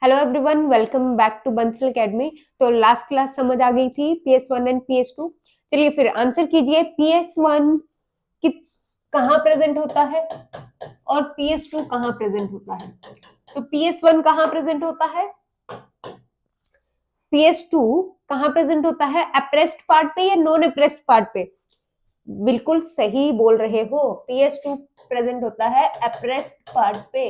Hello everyone, welcome back to Bansal academy. तो last class समझ आ गई थी PS1 एंड PS2। चलिए फिर आंसर कीजिए। PS1 कि कहाँ प्रेजेंट होता है और PS2 कहाँ प्रेजेंट होता है। तो PS1 कहाँ प्रेजेंट होता है, PS2 कहाँ प्रेजेंट होता है, अप्रेस्ड पार्ट पे या नॉन अप्रेस्ड पार्ट पे। बिल्कुल सही बोल रहे हो, PS2 प्रेजेंट होता है अप्रेस्ड पार्ट पे,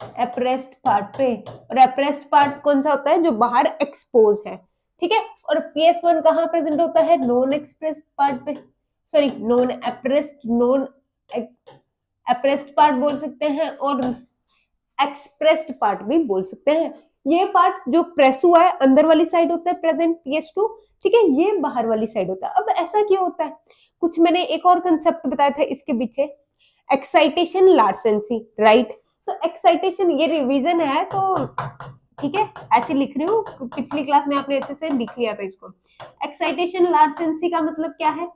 एप्रेस्ड पार्ट पे। और एप्रेस्ड पार्ट कौन सा होता है, जो बाहर एक्सपोज है, ठीक है। और PS1 कहाँ प्रेजेंट होता है, नॉन एक्सप्रेस्ड पार्ट पे, sorry non appressed, non appressed part बोल सकते हैं और एक्सप्रेस्ड पार्ट भी बोल सकते हैं। ये पार्ट जो प्रेस हुआ है अंदर वाली साइड होता है प्रेजेंट PS2, ठीक है। ये बाहर वाली साइड होता है। अब ऐसा क्यों होता है, कुछ मैंने एक और कंसेप्ट बताया था इसके पीछे, एक्साइटेशन लार्सेंसी, राइट। तो एक्साइटेशन, ये रिवीजन है तो ठीक है, ऐसे लिख रही हूँ, पिछली क्लास में आपने अच्छे से लिख लिया था इसको। एक्साइटेशन लार्सेंसी का मतलब क्या है,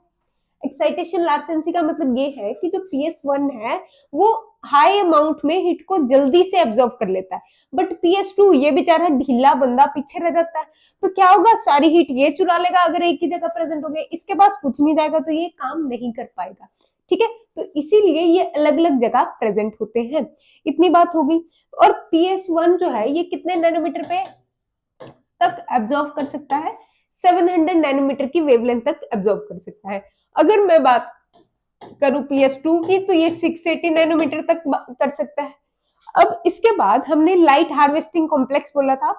एक्साइटेशन लार्सेंसी का मतलब ये है कि जो PS1 है वो हाई अमाउंट में हिट को जल्दी से एब्जॉर्व कर लेता है, बट PS2 ये बेचारा ढीला बंदा पीछे रह जाता है। तो क्या होगा, सारी हिट ये चुरा लेगा अगर एक ही जगह प्रेजेंट हो गए, इसके पास कुछ नहीं जाएगा तो ये काम नहीं कर पाएगा, ठीक है। तो इसीलिए ये अलग अलग जगह प्रेजेंट होते हैं। इतनी बात होगी। और PS1 जो है ये कितने नैनोमीटर पे तक एब्जॉर्व कर सकता है, 700 नैनोमीटर की वेवलेंथ तक एब्जॉर्व कर सकता है। अगर मैं बात करूं PS2 की तो ये 680 नैनोमीटर तक कर सकता है। अब इसके बाद हमने लाइट हार्वेस्टिंग कॉम्प्लेक्स बोला था,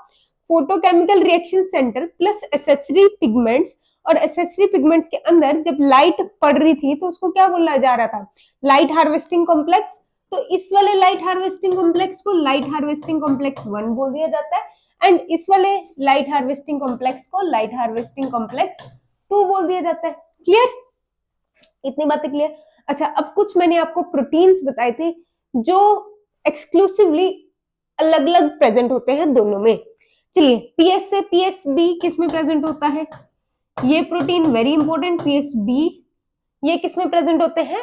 photochemical reaction centre plus accessory pigments. और एसेसरी पिगमेंट्स के अंदर जब लाइट पड़ रही थी तो उसको क्या बोला जा रहा था, लाइट हार्वेस्टिंग कॉम्प्लेक्स। तो इस वाले लाइट हार्वेस्टिंग कॉम्प्लेक्स को लाइट हार्वेस्टिंग कॉम्प्लेक्स 1 बोल दिया जाता है, एंड इस वाले लाइट हार्वेस्टिंग कॉम्प्लेक्स को लाइट हार्वेस्टिंग कॉम्प्लेक्स 2 बोल दिया जाता है। क्लियर, इतनी बातें क्लियर। अच्छा, अब कुछ मैंने आपको प्रोटीन्स बताए थे जो एक्सक्लूसिवली अलग अलग प्रेजेंट होते हैं दोनों में। चलिए, PS से PSB किस में प्रेजेंट होता है, ये प्रोटीन वेरी इंपॉर्टेंट, PSB ये किस में प्रेजेंट होते हैं,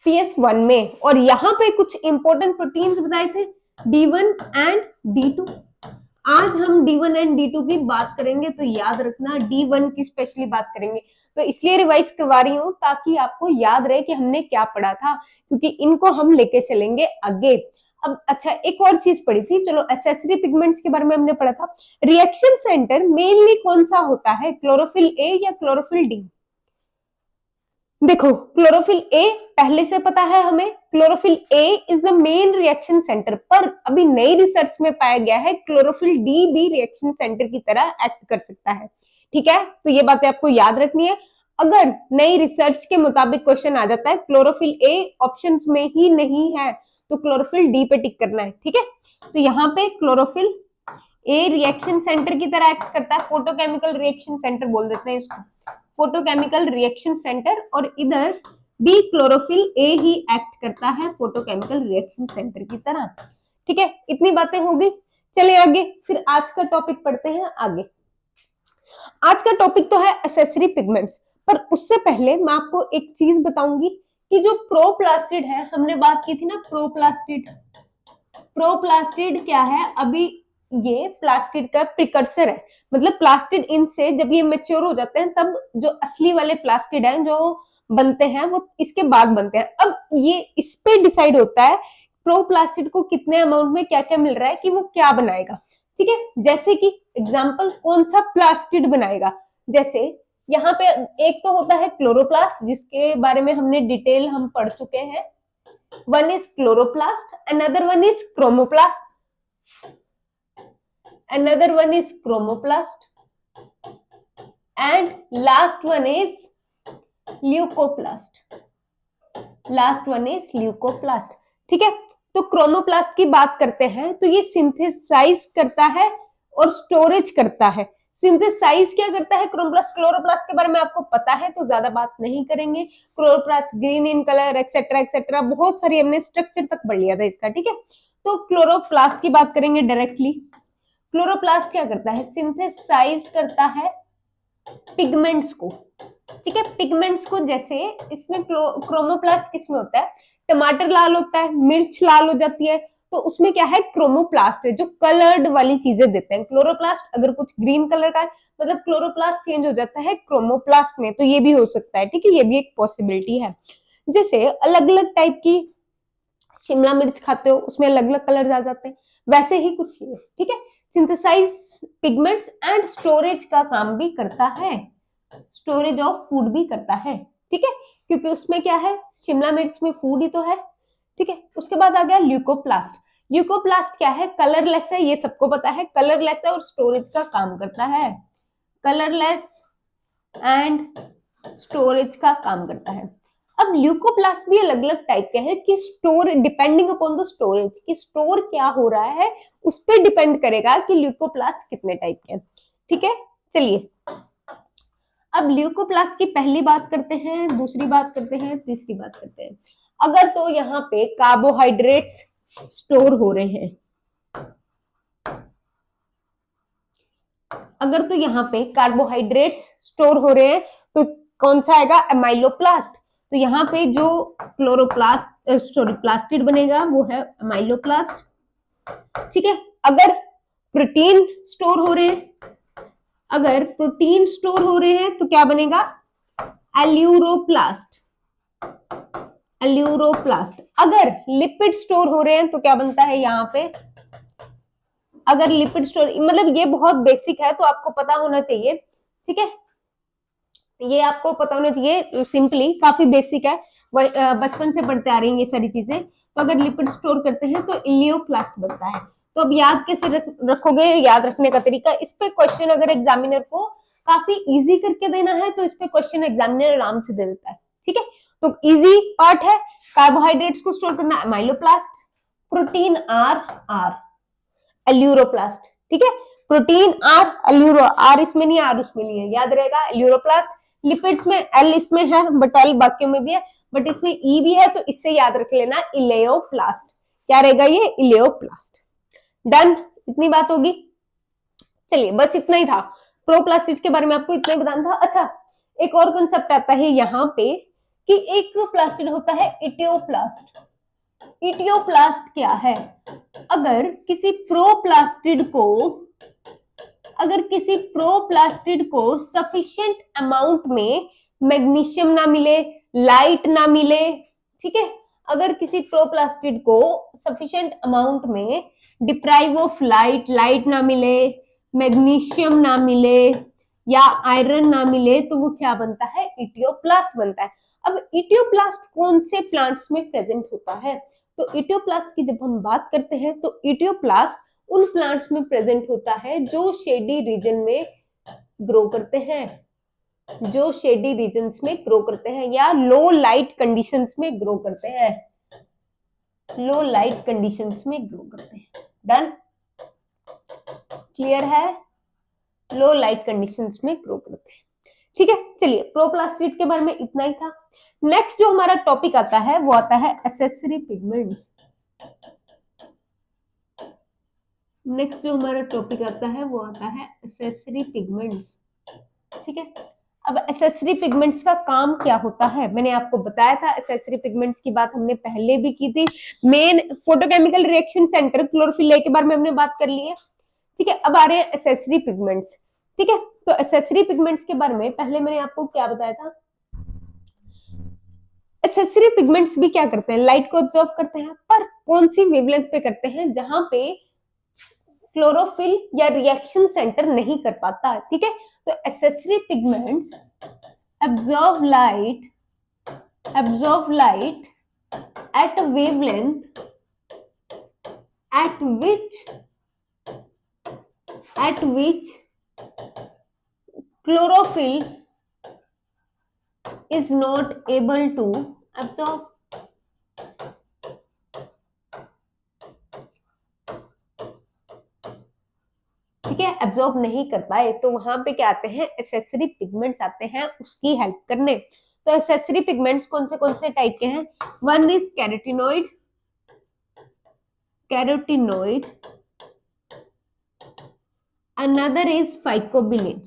PS1 में। और यहाँ पे कुछ इंपॉर्टेंट प्रोटीन्स बताए थे, D1 एंड D2। आज हम D1 एंड D2 की बात करेंगे, तो याद रखना D1 की स्पेशली बात करेंगे। तो इसलिए रिवाइज करवा रही हूँ ताकि आपको याद रहे कि हमने क्या पढ़ा था, क्योंकि इनको हम लेके चलेंगे आगे। अब अच्छा, एक और चीज पढ़ी थी, चलो एसेसरी पिगमेंट्स के बारे में हमने पढ़ा था। रिएक्शन सेंटर मेनली कौन सा होता है, क्लोरोफिल ए या क्लोरोफिल डी। देखो, क्लोरोफिल ए पहले से पता है हमें, chlorophyll A is the main reaction centre, पर अभी नई रिसर्च में पाया गया है क्लोरोफिल डी भी रिएक्शन सेंटर की तरह एक्ट कर सकता है, ठीक है। तो ये बातें आपको याद रखनी है। अगर नई रिसर्च के मुताबिक क्वेश्चन आ जाता है क्लोरोफिल ए ऑप्शन में ही नहीं है तो क्लोरोफिल डी पे टिक करना है, ठीक है। तो यहाँ पे क्लोरोफिल ए रिएक्शन सेंटर की तरह एक्ट करता है, फोटोकेमिकल रिएक्शन सेंटर बोल देते हैं इसको, फोटोकेमिकल रिएक्शन सेंटर। और इधर भी क्लोरोफिल ए ही एक्ट करता है फोटोकेमिकल रिएक्शन सेंटर की तरह, ठीक है। इतनी बातें हो गई, चले आगे फिर आज का टॉपिक पढ़ते हैं आगे। आज का टॉपिक तो है एसेसरी पिगमेंट्स, पर उससे पहले मैं आपको एक चीज बताऊंगी कि जो प्रोप्लास्टिड है, हमने बात की थी ना प्रोप्लास्टिड। प्रोप्लास्टिड क्या है, अभी ये प्लास्टिड का प्रिकर्सर है, मतलब प्लास्टिड इन से जब ये मेच्योर हो जाते हैं तब जो असली वाले प्लास्टिड हैं जो बनते हैं वो इसके बाद बनते हैं। अब ये इस पे डिसाइड होता है प्रोप्लास्टिड को कितने अमाउंट में क्या क्या मिल रहा है कि वो क्या बनाएगा, ठीक है। जैसे कि एग्जाम्पल, कौन सा प्लास्टिड बनाएगा, जैसे यहाँ पे एक तो होता है क्लोरोप्लास्ट जिसके बारे में हमने डिटेल हम पढ़ चुके हैं, one is chloroplast, another one is chromoplast, another one is chromoplast, and last one is leucoplast, last one is leucoplast, ठीक है। तो क्रोमोप्लास्ट की बात करते हैं तो ये सिंथेसाइज करता है और स्टोरेज करता है। सिंथेसाइज क्या करता है क्रोमोप्लास्ट, क्लोरोप्लास्ट के बारे में आपको पता है तो ज्यादा बात नहीं करेंगे। Chloroplast green in colour etcetera etcetera, बहुत सारी हमने स्ट्रक्चर तक पढ़ लिया था इसका, ठीक है। तो क्लोरोप्लास्ट की बात करेंगे डायरेक्टली। क्लोरोप्लास्ट क्या करता है, सिंथेसाइज करता है पिगमेंट्स को, ठीक है। पिगमेंट्स को, जैसे इसमें क्रोमोप्लास्ट किसमें होता है, टमाटर लाल होता है, मिर्च लाल हो जाती है, तो उसमें क्या है, क्रोमोप्लास्ट है जो कलर्ड वाली चीजें देते हैं। क्लोरोप्लास्ट अगर कुछ ग्रीन कलर का है मतलब क्लोरोप्लास्ट चेंज हो जाता है क्रोमोप्लास्ट में, तो ये भी हो सकता है, ठीक है, ये भी एक पॉसिबिलिटी है। जैसे अलग अलग टाइप की शिमला मिर्च खाते हो उसमें अलग अलग कलर आ जाते हैं, वैसे ही कुछ ये, ठीक है। सिंथेसाइज पिगमेंट्स एंड स्टोरेज का काम भी करता है, स्टोरेज ऑफ फूड भी करता है, ठीक है, क्योंकि उसमें क्या है, शिमला मिर्च में फूड ही तो है, ठीक है। उसके बाद आ गया ल्यूकोप्लास्ट। ल्यूकोप्लास्ट क्या है, कलरलेस है, ये सबको पता है, कलरलेस है और स्टोरेज का काम करता है, कलरलेस एंड स्टोरेज का काम करता है। अब ल्यूकोप्लास्ट भी अलग अलग टाइप के हैं कि store depending upon the storage, कि स्टोर क्या हो रहा है उस पर डिपेंड करेगा कि ल्यूकोप्लास्ट कितने टाइप के हैं, ठीक है। चलिए अब ल्यूकोप्लास्ट की पहली बात करते हैं, दूसरी बात करते हैं, तीसरी बात करते हैं। अगर तो यहाँ पे कार्बोहाइड्रेट्स स्टोर हो रहे हैं, अगर तो यहाँ पे कार्बोहाइड्रेट्स स्टोर हो रहे हैं तो कौन सा आएगा, अमाइलोप्लास्ट। तो यहाँ पे जो क्लोरोप्लास्ट सॉरी प्लास्टिड बनेगा वो है अमाइलोप्लास्ट, ठीक है। अगर प्रोटीन स्टोर हो रहे हैं, अगर प्रोटीन स्टोर हो रहे हैं तो क्या बनेगा, एल्यूरोप्लास्ट, एल्यूरोप्लास्ट। अगर लिपिड स्टोर हो रहे हैं तो क्या बनता है यहाँ पे, अगर लिपिड स्टोर, मतलब ये बहुत बेसिक है तो आपको पता होना चाहिए, ठीक है, ये आपको पता होना चाहिए, सिंपली काफी बेसिक है, बचपन से पढ़ते आ रही हैं ये सारी चीजें। तो अगर लिपिड स्टोर करते हैं तो इलियोप्लास्ट बनता है। तो अब याद कैसे रखोगे, याद रखने का तरीका, इस पे क्वेश्चन अगर एग्जामिनर को काफी इजी करके देना है तो इस पे क्वेश्चन एग्जामिनर आराम से दे देता है, ठीक है। तो इजी पार्ट है, कार्बोहाइड्रेट्स को स्टोर करना अमाइलोप्लास्ट, प्रोटीन आर एल्यूरोप्लास्ट, ठीक है, प्रोटीन आर एल्यूरो, आर इसमें नहीं आर उसमें नहीं है, याद रहेगा एल्यूरोप्लास्ट। लिपिड्स में एल इसमें है बट एल बाकियों में भी है, बट इसमें ई भी है तो इससे याद रख लेना इलेयोप्लास्ट, क्या रहेगा ये, इलेयोप्लास्ट। डन, इतनी बात होगी। चलिए बस इतना ही था, प्रोप्लास्टिड के बारे में आपको इतना ही बताना था। अच्छा एक और कंसेप्ट आता है यहाँ पे कि एक प्लास्टिड होता है इटियोप्लास्ट। इटियोप्लास्ट क्या है, अगर किसी प्रोप्लास्टिड को सफिशिएंट अमाउंट में मैग्नीशियम ना मिले, लाइट ना मिले, ठीक है, अगर किसी प्रोप्लास्टिड को सफिशिएंट अमाउंट में डिप्राइव ऑफ लाइट, लाइट ना मिले, मैग्नीशियम ना मिले या आयरन ना मिले तो वो क्या बनता है, इटियोप्लास्ट बनता है। अब इटियोप्लास्ट कौन से प्लांट्स में प्रेजेंट होता है, तो इटियोप्लास्ट की जब हम बात करते हैं तो इटियोप्लास्ट उन प्लांट्स में प्रेजेंट होता है जो शेडी रीजन में ग्रो करते हैं, जो शेडी रीजन्स में ग्रो करते हैं या लो लाइट कंडीशंस में ग्रो करते हैं, लो लाइट कंडीशंस में ग्रो करते हैं। डन, क्लियर है, लो लाइट कंडीशंस में ग्रो करते हैं, ठीक है। चलिए प्रोप्लास्टिड के बारे में इतना ही था। नेक्स्ट जो हमारा टॉपिक आता है वो आता है एसेसरी पिगमेंट्स। नेक्स्ट जो हमारा टॉपिक आता है वो आता है एसेसरी पिगमेंट्स, ठीक है। अब एसेसरी पिगमेंट्स का काम क्या होता है, मैंने आपको बताया था, एसेसरी पिगमेंट्स की बात हमने पहले भी की थी। Main photochemical reaction centre chlorophyll A के बारे में हमने बात कर ली है, ठीक है। अब आ रहे हैं एसेसरी पिगमेंट्स, ठीक है। तो एसेसरी पिगमेंट्स के बारे में पहले मैंने आपको क्या बताया था, एसेसरी पिगमेंट्स भी क्या करते हैं, लाइट को ऑब्जॉर्व करते हैं, पर कौन सी वेवलेंथ पे करते हैं, जहां पे क्लोरोफिल या रिएक्शन सेंटर नहीं कर पाता, ठीक है। तो accessory pigments absorb light at a wavelength at which chlorophyll is not able to absorb, ठीक है, एब्जॉर्ब नहीं कर पाए तो वहां पे क्या आते हैं, एसेसरी पिगमेंट्स आते हैं उसकी हेल्प करने। तो एसेसरी पिगमेंट्स कौन से टाइप के हैं, one is carotenoid, another is phycobilin,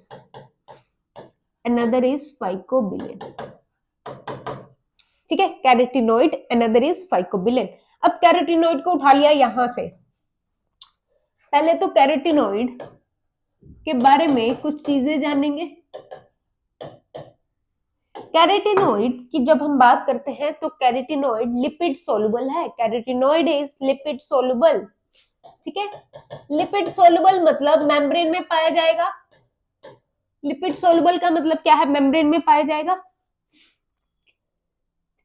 ठीक है, कैरोटीनॉइड, another is phycobilin। अब कैरोटीनॉइड को उठा लिया यहां से। पहले तो कैरोटीनॉइड के बारे में कुछ चीजें जानेंगे। कैरोटीनॉइड की जब हम बात करते हैं तो कैरोटीनॉइड लिपिड सोलुबल है। कैरोटीनॉइड इज लिपिड सोलुबल, ठीक है। लिपिड सोलुबल मतलब मेम्ब्रेन में पाया जाएगा। लिपिड सोलुबल का मतलब क्या है? मेम्ब्रेन में पाया जाएगा।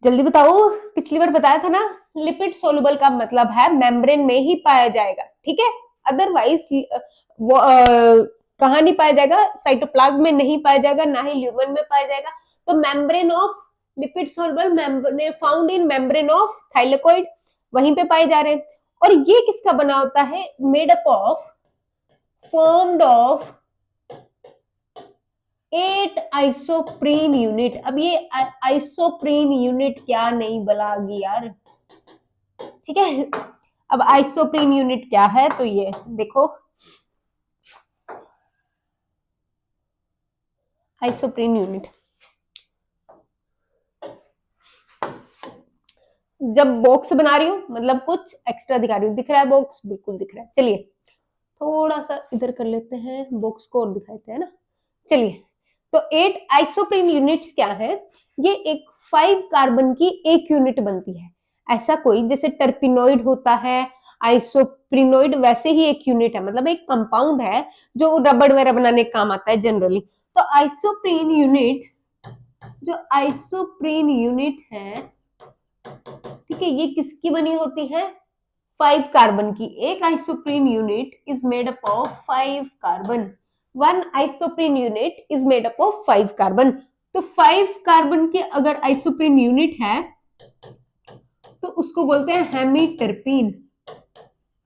जल्दी बताओ, पिछली बार बताया था ना, लिपिड सोलुबल का मतलब है मेम्ब्रेन में ही पाया जाएगा, ठीक है। अदरवाइज वो कहाँ नहीं पाया जाएगा? साइटोप्लाज्म में नहीं पाया जाएगा, ना ही ल्यूमन में पाया जाएगा। तो membrane of lipid soluble found in membrane of thylakoid, वहीं पे पाए जा रहे हैं। और ये किसका बना होता है? Made up of, formed of 8 isoprene unit. अब ये आइसोप्रीन यूनिट क्या नहीं बलागी यार, ठीक है। अब आइसोप्रीन यूनिट क्या है? तो ये देखो, आइसोप्रीन यूनिट जब बॉक्स बना रही हूँ मतलब कुछ एक्स्ट्रा दिखा रही हूँ। दिख रहा है बॉक्स? बिल्कुल दिख रहा है। चलिए थोड़ा सा इधर कर लेते हैं, बॉक्स को और दिखाते हैं ना। चलिए, तो 8 आइसोप्रीन यूनिट्स क्या है? ये एक 5 कार्बन की एक यूनिट बनती है। ऐसा कोई जैसे टर्पिनोइड होता है, आइसोप्रीनोइड, वैसे ही एक यूनिट है, मतलब एक कंपाउंड है जो रबड़ वगैरह बनाने का काम आता है जनरली। तो आइसोप्रीन यूनिट, जो आइसोप्रीन यूनिट है, ठीक है, ये किसकी बनी होती है? 5 कार्बन की। एक isoprene unit is made up of 5 carbon. 1 isoprene unit is made up of 5 carbon. तो 5 कार्बन के अगर आइसोप्रीन यूनिट है तो उसको बोलते हैं हेमीटर्पीन।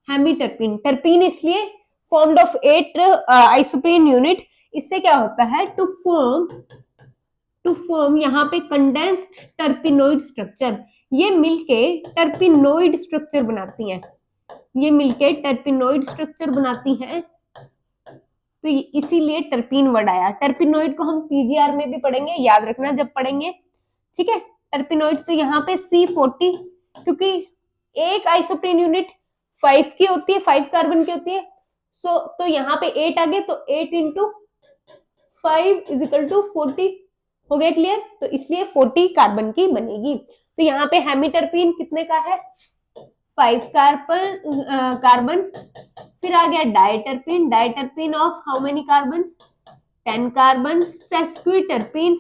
हेमीटर्पीन, टर्पीन इसलिए फॉर्म्ड ऑफ 8 आइसोप्रीन यूनिट। इससे क्या होता है? टू फॉर्म यहाँ पे कंडेंस्ड टर्पिनोइड स्ट्रक्चर। ये मिलके टर्पिनोइड स्ट्रक्चर बनाती हैं। ये मिलके टर्पिनोइड स्ट्रक्चर बनाती हैं, तो इसीलिए टर्पीन वर्ड आया। टर्पिनोइड को हम पीजीआर में भी पढ़ेंगे, याद रखना जब पढ़ेंगे, ठीक है। टर्पिनोइड तो यहाँ पे C40, क्योंकि एक आइसोप्रीन यूनिट 5 की होती है, 5 कार्बन की होती है। तो यहाँ पे 8 आ गए, तो 8 इंटू 5 इज इक्वल टू 40। हो गया क्लियर? तो इसलिए 40 कार्बन की बनेगी। तो यहाँ पे हेमीटर्पीन कितने का है? 5 कार्बन। फिर आ गया diterpene. Diterpene of how many carbon? 10 carbon. Sesquiterpene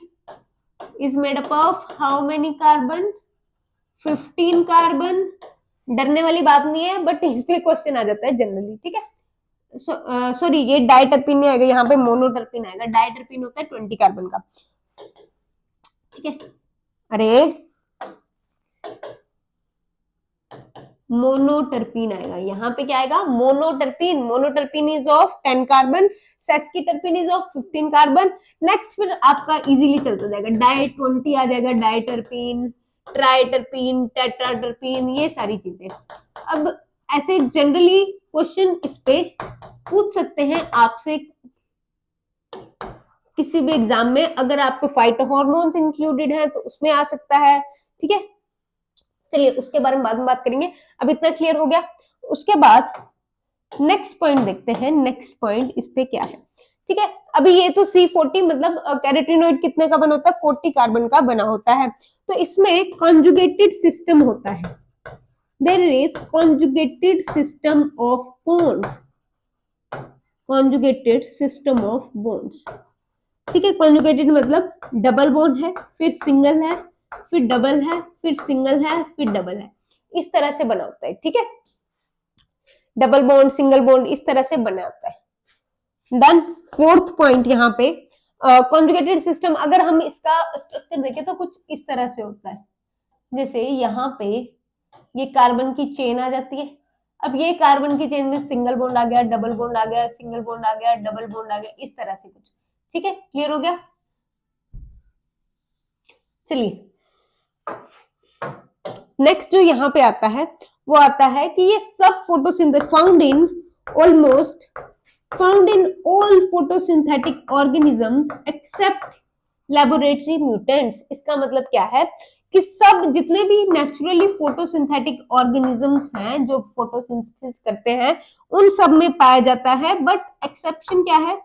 is made up of how many carbon? 15 carbon. डरने वाली बात नहीं है, बट इस पे क्वेश्चन आ जाता है जनरली, ठीक है। सॉरी, ये डायटर्पीन नहीं आएगा, यहाँ पे मोनोटर्पीन आएगा। डायटर्पीन होता है 20 कार्बन का, ठीक है। अरे मोनोटर्पीन आएगा, यहाँ पे क्या आएगा? Monoterpene. Monoterpene is of 10 carbon, sesquiterpene is of 15 carbon. Next फिर आपका इजीली चलता जाएगा, डाई 20 आ जाएगा, डायटर्पीन, ट्राइटर्पीन, टेट्राटर्पीन, ये सारी चीजें। अब ऐसे जनरली क्वेश्चन इस पे पूछ सकते हैं आपसे किसी भी एग्जाम में। अगर आपको फाइटो हार्मोन्स इंक्लूडेड है तो उसमें आ सकता है, ठीक है। चलिए उसके बारे में बाद में बात करेंगे, अब इतना क्लियर हो गया। उसके बाद नेक्स्ट पॉइंट देखते हैं। नेक्स्ट पॉइंट इस पे क्या है, ठीक है। अभी ये तो C40 मतलब कैरोटीनॉइड कितने का बना होता है? 40 कार्बन का बना होता है। तो इसमें कॉन्जुगेटेड सिस्टम होता है। There is conjugated system of bonds. Conjugated system of bonds, ठीक है। कॉन्जुगेटेड मतलब डबल बॉन्ड है, फिर सिंगल है, फिर डबल है, फिर सिंगल है, फिर डबल है, इस तरह से बना होता है, ठीक है। डबल बॉन्ड, सिंगल बॉन्ड, इस तरह से बना होता है। डन। फोर्थ पॉइंट यहाँ पे कॉन्जुगेटेड सिस्टम, अगर हम इसका स्ट्रक्चर देखें तो कुछ इस तरह से होता है। जैसे यहाँ पे ये कार्बन की चेन आ जाती है। अब ये कार्बन की चेन में सिंगल बॉन्ड आ गया, डबल बॉन्ड आ गया, सिंगल बॉन्ड आ गया, डबल बॉन्ड आ गया, इस तरह से कुछ, ठीक है। क्लियर हो गया? चलिए नेक्स्ट जो यहाँ पे आता है वो आता है कि ये सब photosynthesis found in all photosynthetic organisms except laboratory mutants. इसका मतलब क्या है कि सब जितने भी नेचुरली फोटोसिंथेटिक ऑर्गेनिजम्स हैं जो फोटोसिंथेसिस करते हैं उन सब में पाया जाता है, बट एक्सेप्शन क्या है,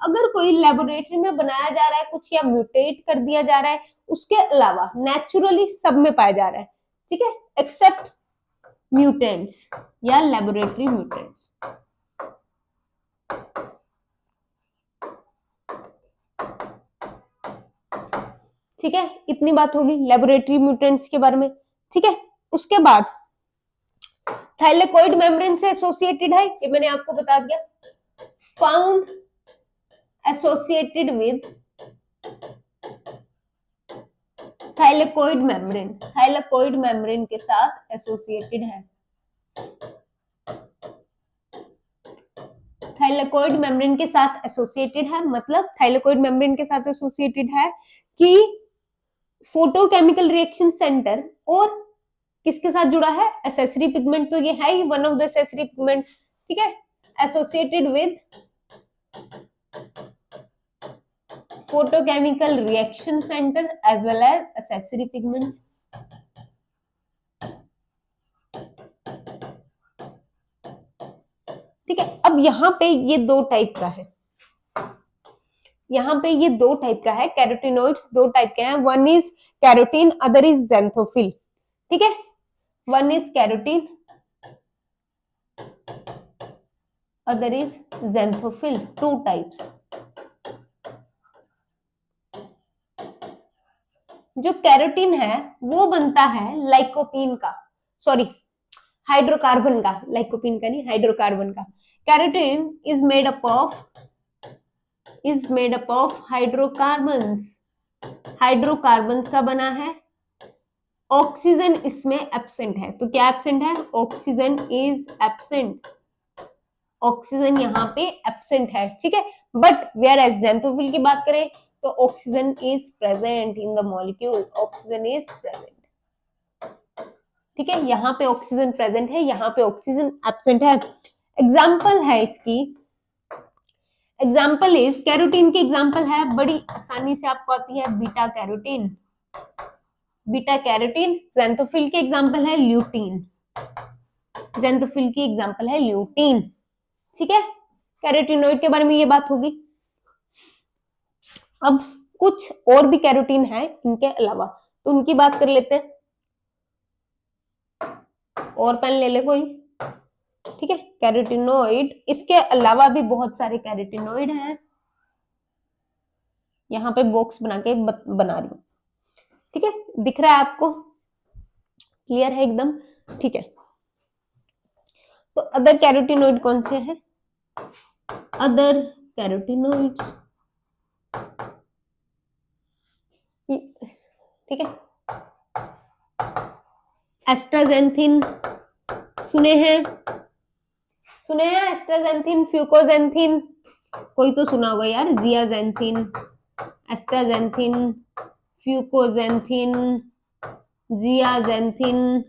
अगर कोई लेबोरेटरी में बनाया जा रहा है कुछ या म्यूटेट कर दिया जा रहा है, उसके अलावा नेचुरली सब में पाया जा रहा है, ठीक है, एक्सेप्ट म्यूटेंट्स या लेबोरेटरी म्यूटेंट्स। ठीक है, इतनी बात होगी लेबोरेटरी म्यूटेंट्स के बारे में। ठीक है, उसके बाद थाइलेकोइड मेम्ब्रेन से एसोसिएटेड है, ये मैंने आपको बता दिया। Found associated with thylakoid membrane, thylakoid membrane के साथ एसोसिएटेड है, थाइलेकोइड मेम्ब्रेन के साथ एसोसिएटेड है, मतलब थाइलेकोइड मेम्ब्रेन के साथ एसोसिएटेड है कि फोटोकेमिकल रिएक्शन सेंटर, और किसके साथ जुड़ा है, एसेसरी पिगमेंट, तो ये है ही one of the accessory pigments. ठीक है, associated with photochemical reaction centre as well as accessory pigments. ठीक है, अब यहाँ पे ये दो टाइप का है, यहाँ पे ये दो टाइप का है, कैरोटिनोइड्स दो टाइप के हैं, one is carotene, other is xanthophyll. ठीक है, one is carotene, other is xanthophyll, two types. जो कैरोटीन है वो बनता है लाइकोपीन का, सॉरी हाइड्रोकार्बन का, लाइकोपीन का नहीं, हाइड्रोकार्बन का। Carotene is made up of hydrocarbons, hydrocarbons का बना है। ऑक्सीजन इसमें एब्सेंट है, तो क्या एब्सेंट है, ऑक्सीजन इज एब्सेंट, ऑक्सीजन यहाँ पे एब्सेंट है। ठीक है, बट वेयर एज ज़ैंथोफिल की बात करें तो oxygen is present in the molecule, oxygen is present. ठीक है, यहाँ पे ऑक्सीजन प्रेजेंट है, यहाँ पे ऑक्सीजन एब्सेंट है। एग्जाम्पल है इसकी, एग्जाम्पल इज कैरोटीन की एग्जाम्पल है, बड़ी आसानी से आपको आती है, beta carotene, beta carotene. Xanthophyll की एग्जाम्पल है ल्यूटीन, ज़ैंथोफिल की एग्जाम्पल है ल्यूटीन। ठीक है, कैरोटीनोइड के बारे में ये बात होगी। अब कुछ और भी कैरोटीन है इनके अलावा, तो उनकी बात कर लेते हैं, और पेन ले ले कोई। ठीक है, कैरोटीनोइड, इसके अलावा भी बहुत सारे कैरोटीनोइड हैं, यहाँ पे बॉक्स बना के बना रही हूँ। ठीक है, दिख रहा है आपको, क्लियर है एकदम। ठीक है, तो अदर कैरोटीनोइड कौन से हैं, अदर कैरोटीनोइड, ठीक है, एस्ट्राजेंथिन सुने हैं, सुने हैं एस्ट्राजेंथिन, फ्यूकोजेंथिन, कोई तो सुना होगा यार, जियाजेंथिन, एस्ट्राजेंथिन, फ्यूकोजेंथिन, जियाजेंथिन,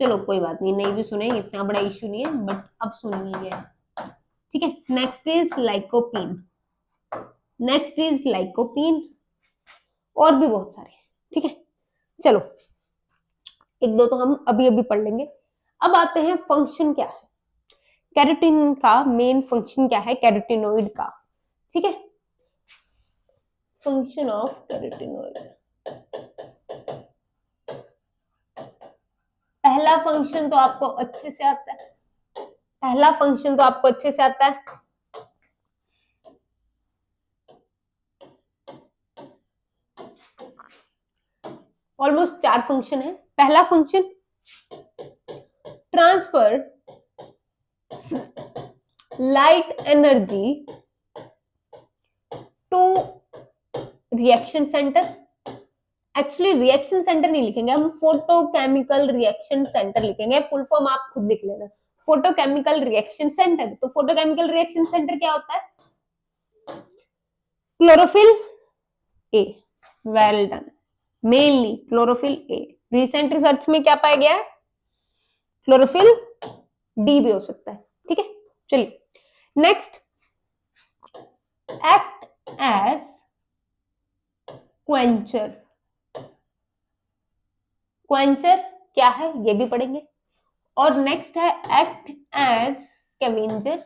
चलो कोई बात नहीं, नहीं भी सुने इतना बड़ा इश्यू नहीं है, बट अब सुनिए। ठीक है, next is lycopene, next is lycopene, और भी बहुत सारे। ठीक है, चलो एक दो तो हम अभी अभी पढ़ लेंगे। अब आते हैं फंक्शन क्या है, कैरोटीन का मेन फंक्शन क्या है कैरोटीनोइड का। ठीक है, फंक्शन ऑफ कैरोटीनोइड, पहला फंक्शन तो आपको अच्छे से आता है, पहला फंक्शन तो आपको अच्छे से आता है, ऑलमोस्ट 4 फंक्शन है। पहला function transfer light energy to reaction centre, actually reaction centre नहीं लिखेंगे हम, फोटोकेमिकल रिएक्शन सेंटर लिखेंगे, फुल फॉर्म आप खुद लिख लेना, फोटोकेमिकल रिएक्शन सेंटर। तो फोटोकेमिकल रिएक्शन सेंटर क्या होता है, chlorophyll A, well done, mainly chlorophyll A. Recent research में क्या पाया गया है, क्लोरोफिल डी भी हो सकता है। ठीक है, चलिए next, act as quencher, quencher क्या है ये भी पढ़ेंगे। और नेक्स्ट है एक्ट एज स्कैवेंजर।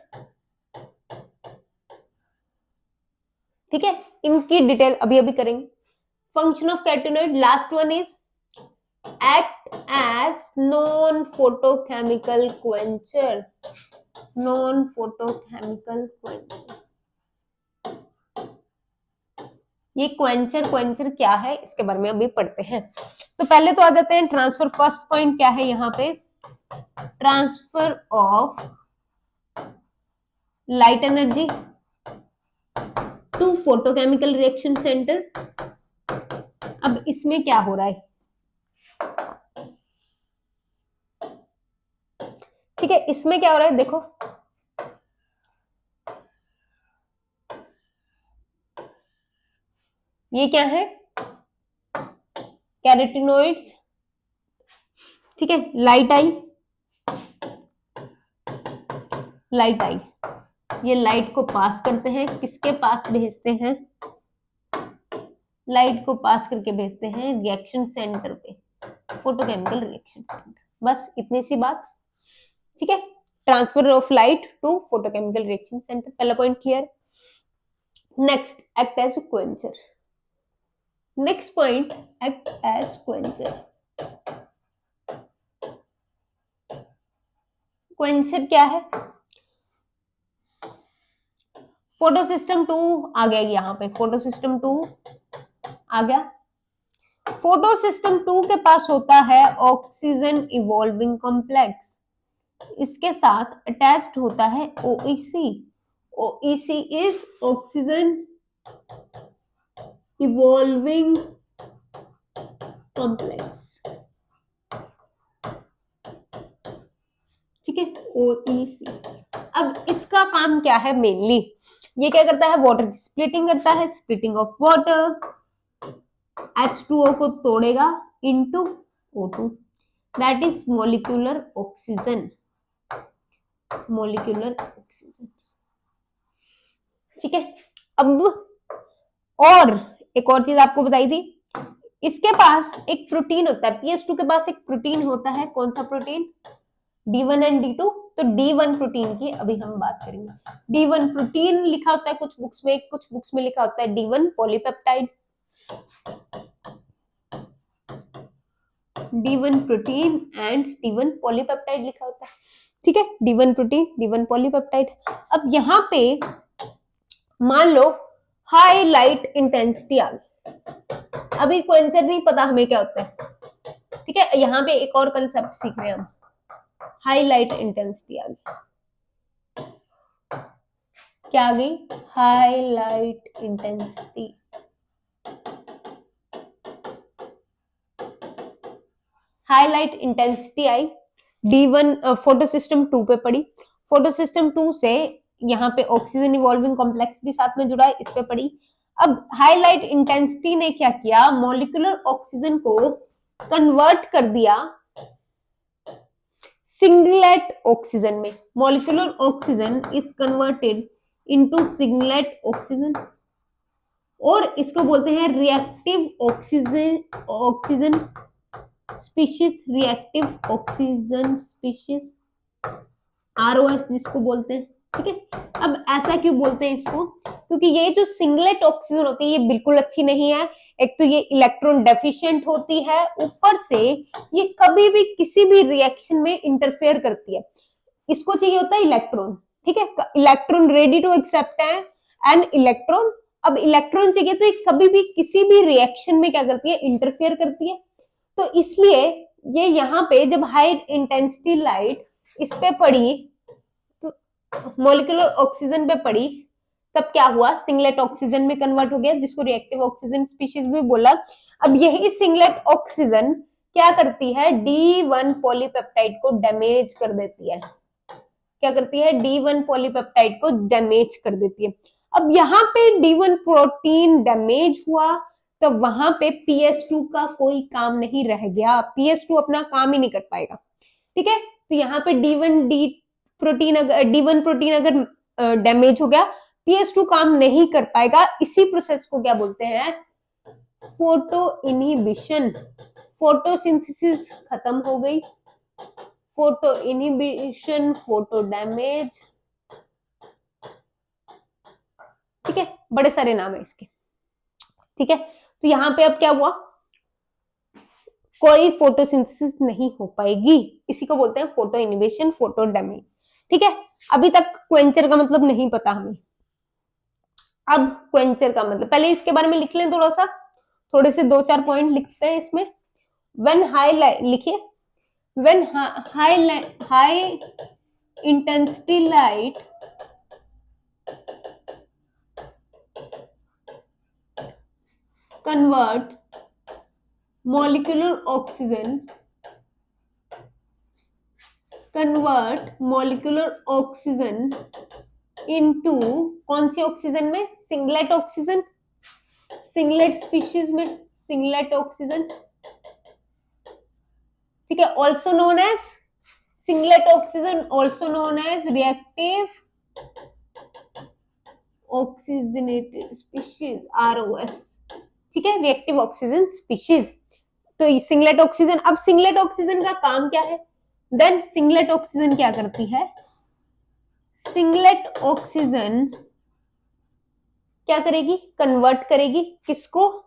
ठीक है, इनकी डिटेल अभी अभी करेंगे। Function of carotenoid, last one is act as non photochemical quencher. Non photochemical quencher, ये क्वेंचर क्या है इसके बारे में अभी पढ़ते हैं। तो पहले तो आ जाते हैं ट्रांसफर। फर्स्ट पॉइंट क्या है यहाँ पे, transfer of light energy to photochemical reaction centre. अब इसमें क्या हो रहा है, ठीक है, इसमें क्या हो रहा है देखो, ये क्या है, कैरोटीनॉइड्स। ठीक है, लाइट आई, लाइट आई, ये लाइट को पास करते हैं, किसके पास भेजते हैं, लाइट को पास करके भेजते हैं रिएक्शन सेंटर पे, फोटोकेमिकल रिएक्शन सेंटर। बस इतनी सी बात। ठीक है, transfer of light to photochemical reaction centre, पहला point clear. Next, act as quencher. Next point, act as quencher. Quencher क्या है, फोटो सिस्टम 2 आ गया, यहाँ पे फोटो सिस्टम 2 आ गया। फोटो सिस्टम 2 के पास होता है ऑक्सीजन इवॉल्विंग कॉम्प्लेक्स, इसके साथ अटैच्ड होता है OEC। OEC is oxygen evolving complex. ठीक है, OEC। अब इसका काम क्या है मेनली, ये क्या करता है, वाटर की स्प्लिटिंग करता है, स्प्लिटिंग ऑफ वाटर, H2O को तोड़ेगा into O2, that is molecular oxygen. Molecular oxygen. ठीक है, अब और एक और चीज आपको बताई थी, इसके पास एक प्रोटीन होता है, PS2 के पास एक प्रोटीन होता है, कौन सा प्रोटीन, D1 एंड D2। तो D1 प्रोटीन की अभी हम बात करेंगे। D1 प्रोटीन लिखा होता है कुछ बुक्स में, कुछ बुक्स में लिखा होता है D1 polypeptide. D1 protein and D1 polypeptide लिखा होता है। ठीक है, D1 प्रोटीन, D1 पॉलीपेप्टाइड। अब यहाँ पे मान लो हाई लाइट इंटेंसिटी आ गई, अभी क्वेंचर नहीं पता हमें क्या होता है। ठीक है, यहाँ पे एक और कंसेप्ट सीख रहे हैं हम, हाई लाइट इंटेंसिटी आ गई, क्या आ गई, high light intensity. High light intensity I, D1 photo system 2 पे पड़ी, फोटो सिस्टम 2 से यहाँ पे ऑक्सीजन इवॉल्विंग कॉम्प्लेक्स भी साथ में जुड़ा है, इस पे पड़ी। अब हाई लाइट इंटेंसिटी ने क्या किया, मॉलिक्यूलर ऑक्सीजन को कन्वर्ट कर दिया सिंगलेट ऑक्सीजन में। Molecular oxygen is converted into singlet oxygen, और इसको बोलते हैं reactive oxygen species, reactive oxygen species, ROS जिसको बोलते हैं। ठीक है, अब ऐसा क्यों बोलते हैं इसको, क्योंकि ये जो सिंगलेट ऑक्सीजन होती है ये बिल्कुल अच्छी नहीं है। एक तो ये इलेक्ट्रॉन डेफिशिएंट होती है, ऊपर से ये कभी भी किसी भी रिएक्शन में इंटरफेयर करती है। इसको चाहिए होता है इलेक्ट्रॉन। ठीक है, इलेक्ट्रॉन रेडी टू एक्सेप्ट है एन इलेक्ट्रॉन। अब इलेक्ट्रॉन चाहिए तो ये कभी भी किसी भी रिएक्शन में क्या करती है, इंटरफेयर करती है। तो इसलिए ये यहाँ पे जब हाई इंटेंसिटी लाइट इस पे पड़ी, तो मॉलिक्यूलर ऑक्सीजन पे पड़ी, तब क्या हुआ, सिंगलेट ऑक्सीजन में कन्वर्ट हो गया, जिसको रिएक्टिव ऑक्सीजन स्पीशीज भी बोला। अब यही सिंगलेट ऑक्सीजन क्या करती है, D1 पॉलीपेप्टाइड को डैमेज कर देती है। क्या करती है, D1 पॉलीपेप्टाइड को डैमेज कर देती है। अब यहाँ पे D1 प्रोटीन डैमेज हुआ, तो वहां पे PS2 का कोई काम नहीं रह गया, PS2 अपना काम ही नहीं कर पाएगा। ठीक है, तो यहाँ पे D1 प्रोटीन अगर डैमेज हो गया, PS2 काम नहीं कर पाएगा। इसी प्रोसेस को क्या बोलते हैं, फोटो इनहिबिशन। फोटोसिंथेसिस खत्म हो गई, फोटो इनहिबिशन, फोटो डैमेज, ठीक है, बड़े सारे नाम है इसके, ठीक है। तो यहाँ पे अब क्या हुआ, कोई फोटोसिंथेसिस नहीं हो पाएगी, इसी को बोलते हैं फोटो इनहिबिशन, फोटो डैमेज, ठीक है। अभी तक क्वेंचर का मतलब नहीं पता हमें, अब क्वेंचर का मतलब पहले इसके बारे में लिख लें थोड़ा सा, थोड़े से 2-4 पॉइंट लिखते हैं इसमें। व्हेन हाई लाइट लिखिए, when high intensity light convert molecular oxygen into कौन सी ऑक्सीजन में, सिंगलेट ऑक्सीजन, सिंगलेट स्पीशीज में सिंगलेट ऑक्सीजन, ठीक है, also known as singlet oxygen, also known as reactive oxygenated species, ROS, ठीक है, रिएक्टिव ऑक्सीजन स्पीशीज। तो सिंगलेट ऑक्सीजन, अब सिंगलेट ऑक्सीजन का काम क्या है, देन सिंगलेट ऑक्सीजन क्या करती है, सिंगलेट ऑक्सीजन क्या करेगी, कन्वर्ट करेगी किसको,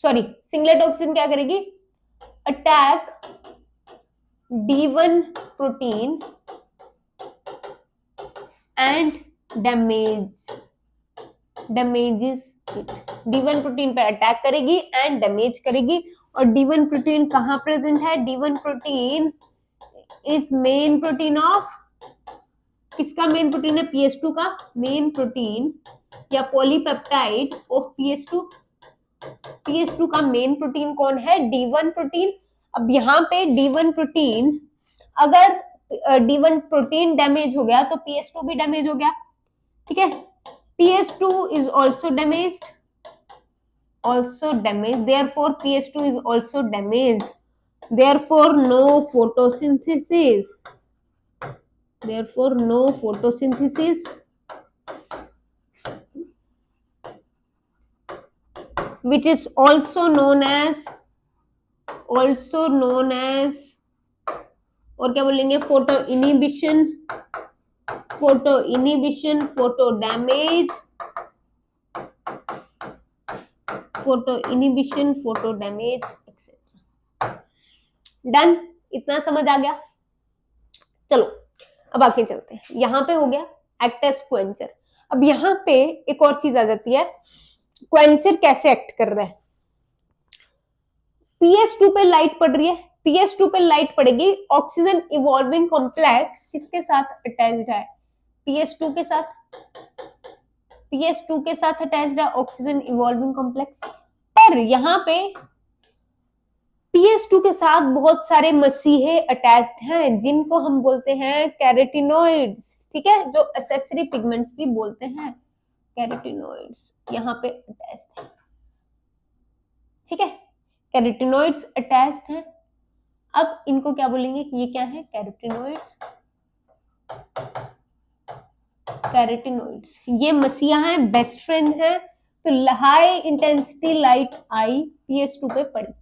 सॉरी, सिंगलेट ऑक्सीजन क्या करेगी, attack D1 protein and damages it, D1 protein पे अटैक करेगी एंड डैमेज करेगी। और D1 प्रोटीन कहाँ प्रेजेंट है, D1 protein is main protein of, किसका मेन प्रोटीन है, PS2 का मेन प्रोटीन या पॉलीपेप्टाइड ऑफ PS2, PS2 का मेन प्रोटीन कौन है, D1 प्रोटीन। अब यहाँ पे D1 प्रोटीन, अगर D1 प्रोटीन डैमेज हो गया तो PS2 भी डैमेज हो गया, ठीक है, PS2 is also damaged, therefore PS2 is also damaged, therefore no photosynthesis, which is also known as और क्या बोलेंगे, photo inhibition, photo damage, etcetera. Done, इतना समझ आ गया। चलो अब आगे चलते हैं, यहाँ पे हो गया एक्ट एज क्वेंचर। अब यहाँ पे एक और चीज आ जाती है, क्वेंचर कैसे एक्ट कर रहा है, PS2 पे लाइट पड़ रही है, PS2 पे लाइट पड़ेगी, ऑक्सीजन इवॉल्विंग कॉम्प्लेक्स किसके साथ अटैच्ड है, PS2 के साथ अटैच्ड है ऑक्सीजन इवॉल्विंग कॉम्प्लेक्स। पर यहाँ पे PS2 के साथ बहुत सारे मसीहे अटैच्ड हैं जिनको हम बोलते हैं कैरोटीनॉइड्स, ठीक है, जो एसेसरी पिगमेंट्स भी बोलते हैं, कैरोटीनॉइड्स यहाँ पे अटैच्ड है, ठीक है, कैरोटीनॉइड्स अटैच्ड हैं। अब इनको क्या बोलेंगे, ये क्या है, कैरोटीनॉइड्स, ये मसीहा हैं, बेस्ट फ्रेंड्स हैं। तो हाई इंटेंसिटी लाइट आई PS2 पे पड़ी,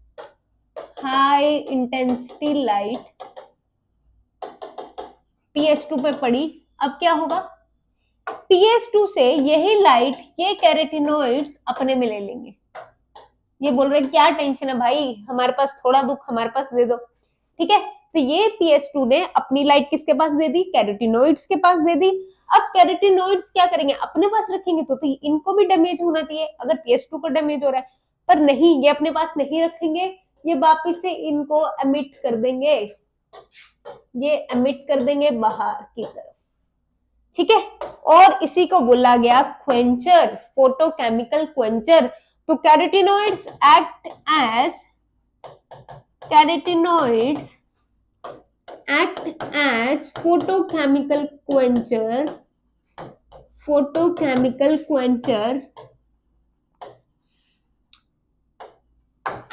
हाई इंटेंसिटी लाइट PS2 पे पड़ी। अब क्या होगा, PS2 से यही लाइट ये कैरोटीनॉइड्स अपने में ले लेंगे, ये बोल रहे क्या टेंशन है भाई, हमारे पास थोड़ा दुख हमारे पास दे दो, ठीक है। तो ये PS2 ने अपनी लाइट किसके पास दे दी, कैरोटीनॉइड्स के पास दे दी। अब कैरोटीनॉइड्स क्या करेंगे, अपने पास रखेंगे तो इनको भी डैमेज होना चाहिए, अगर PS2 को डैमेज हो रहा है, पर नहीं, ये अपने पास नहीं रखेंगे, ये वापिस से इनको एमिट कर देंगे, बाहर की तरफ, ठीक है। और इसी को बोला गया क्वेंचर, फोटोकेमिकल क्वेंचर। तो carotenoids act as photochemical quencher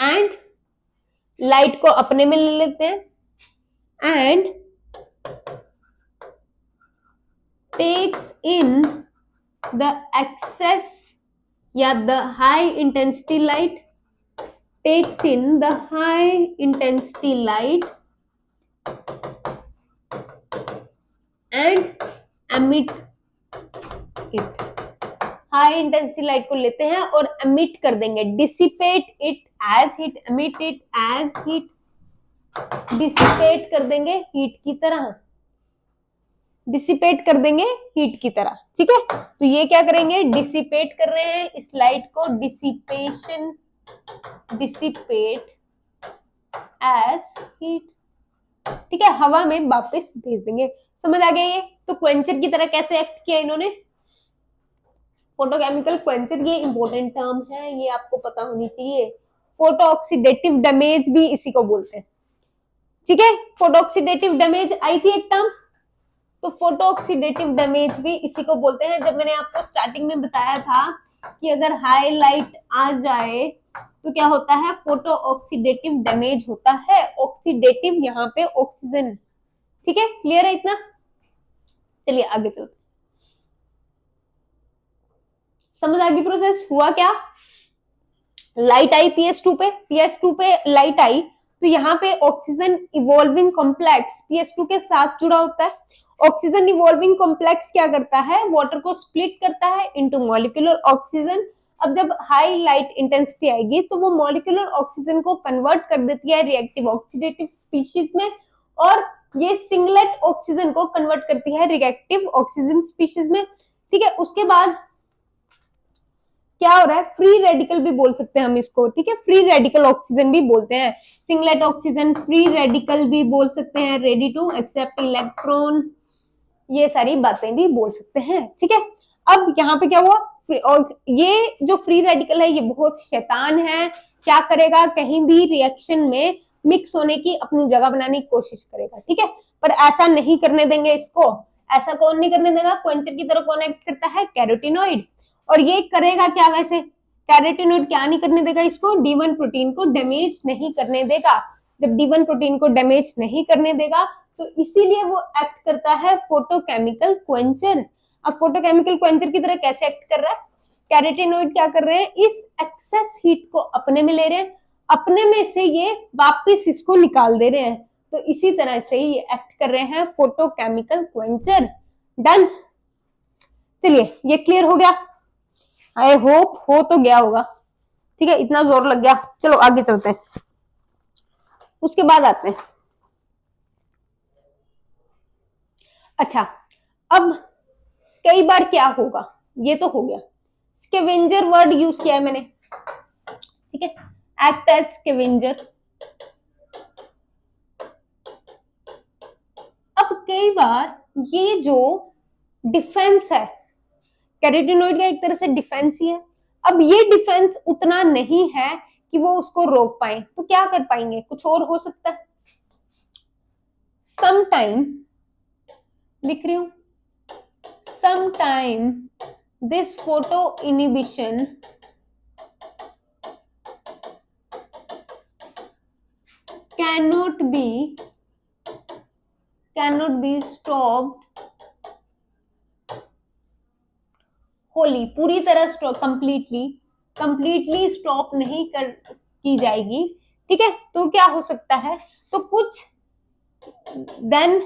and light को अपने में ले लेते हैं and takes in the excess या the high intensity light, takes in the high intensity light and emit it. High intensity light को लेते हैं और emit कर देंगे, dissipate it as heat, emit it as heat, dissipate कर देंगे heat की तरह, डिसिपेट कर देंगे हीट की तरह, ठीक है। तो ये क्या करेंगे, डिसिपेट कर रहे हैं इस लाइट को, डिसिपेशन, डिसिपेट एज हीट, ठीक है, हवा में वापस भेज देंगे। समझ आ गया ये। तो क्वेंचर की तरह कैसे एक्ट किया इन्होंने, फोटोकेमिकल क्वेंचर, ये इंपॉर्टेंट टर्म है, ये आपको पता होनी चाहिए। फोटो ऑक्सीडेटिव डैमेज भी इसी को बोलते हैं, ठीक है। फोटो ऑक्सीडेटिव डैमेज आई थी एक टर्म, तो फोटो ऑक्सीडेटिव डैमेज भी इसी को बोलते हैं। जब मैंने आपको स्टार्टिंग में बताया था कि अगर हाई लाइट आ जाए तो क्या होता है, फोटो ऑक्सीडेटिव डैमेज होता है, ऑक्सीडेटिव यहाँ पे ऑक्सीजन, ठीक है, क्लियर है इतना। चलिए आगे चलते, समझ आ गई प्रोसेस, हुआ क्या, लाइट आई PS2 पे, PS2 पे लाइट आई तो यहाँ पे ऑक्सीजन इवॉल्विंग कॉम्प्लेक्स PS2 के साथ जुड़ा होता है। ऑक्सीजन इवॉल्विंग कॉम्प्लेक्स क्या करता है, वाटर को स्प्लिट करता है इनटू मॉलिक्यूलर ऑक्सीजन। अब जब हाई लाइट इंटेंसिटी आएगी तो वो मॉलिक्यूलर ऑक्सीजन को कन्वर्ट कर देती है रिएक्टिव ऑक्सीडेटिव स्पीशीज में, और ये सिंगलेट ऑक्सीजन को कन्वर्ट करती है रिएक्टिव ऑक्सीजन स्पीशीज में, ठीक है। उसके बाद क्या हो रहा है, फ्री रेडिकल भी बोल सकते हैं हम इसको, ठीक है, फ्री रेडिकल ऑक्सीजन भी बोलते हैं, सिंगलेट ऑक्सीजन, फ्री रेडिकल भी बोल सकते हैं, रेडी टू एक्सेप्ट इलेक्ट्रॉन, ये सारी बातें भी बोल सकते हैं, ठीक है। अब यहाँ पे क्या हुआ, और ये जो फ्री रेडिकल है ये बहुत शैतान है, क्या करेगा, कहीं भी रिएक्शन में मिक्स होने की, अपनी जगह बनाने की कोशिश करेगा, ठीक है, पर ऐसा नहीं करने देंगे इसको। ऐसा कौन नहीं करने देगा, क्वेंचर की तरह कौन एक्ट करता है, कैरोटीनॉइड, और ये करेगा क्या, वैसे कैरोटीनॉइड क्या नहीं करने देगा इसको, D1 प्रोटीन को डैमेज नहीं करने देगा। जब D1 प्रोटीन को डैमेज नहीं करने देगा तो इसीलिए वो एक्ट करता है फोटोकेमिकल क्वेंचर। अब फोटोकेमिकल क्वेंचर की तरह कैसे एक्ट कर रहा है, कैरोटीनॉइड क्या कर रहे हैं, इस एक्सेस हीट को अपने में ले रहे हैं, अपने में से ये वापस इसको निकाल दे रहे हैं, तो इसी तरह से ये एक्ट कर रहे हैं फोटोकेमिकल क्वेंचर। डन, चलिए ये क्लियर हो गया, आई होप हो तो गया होगा, ठीक है, इतना जोर लग गया। चलो आगे चलते हैं, उसके बाद आते हैं, अच्छा अब कई बार क्या होगा, ये तो हो गया, स्कैवेंजर वर्ड यूज किया है मैंने, ठीक है, एक्ट एज स्कैवेंजर। अब कई बार ये जो डिफेंस है, कैरोटीनॉइड का एक तरह से डिफेंस ही है, अब ये डिफेंस उतना नहीं है कि वो उसको रोक पाए, तो क्या कर पाएंगे, कुछ और हो सकता है। समटाइम लिख रही हूं, sometime this photo inhibition cannot be stopped Holi, पूरी तरह स्टॉप, कंप्लीटली स्टॉप नहीं की जाएगी, ठीक है। तो क्या हो सकता है, तो कुछ then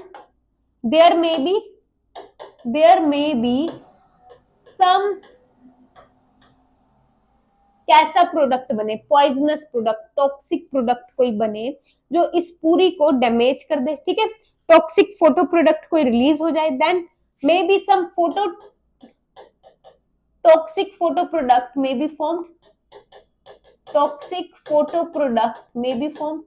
there may be some, कैसा प्रोडक्ट बने, पॉइजनस प्रोडक्ट, टॉक्सिक प्रोडक्ट कोई बने जो इस पूरी को डैमेज कर दे, ठीक है, टॉक्सिक फोटो प्रोडक्ट कोई रिलीज हो जाए, then may be some toxic photo product may be formed, toxic photo product may be formed,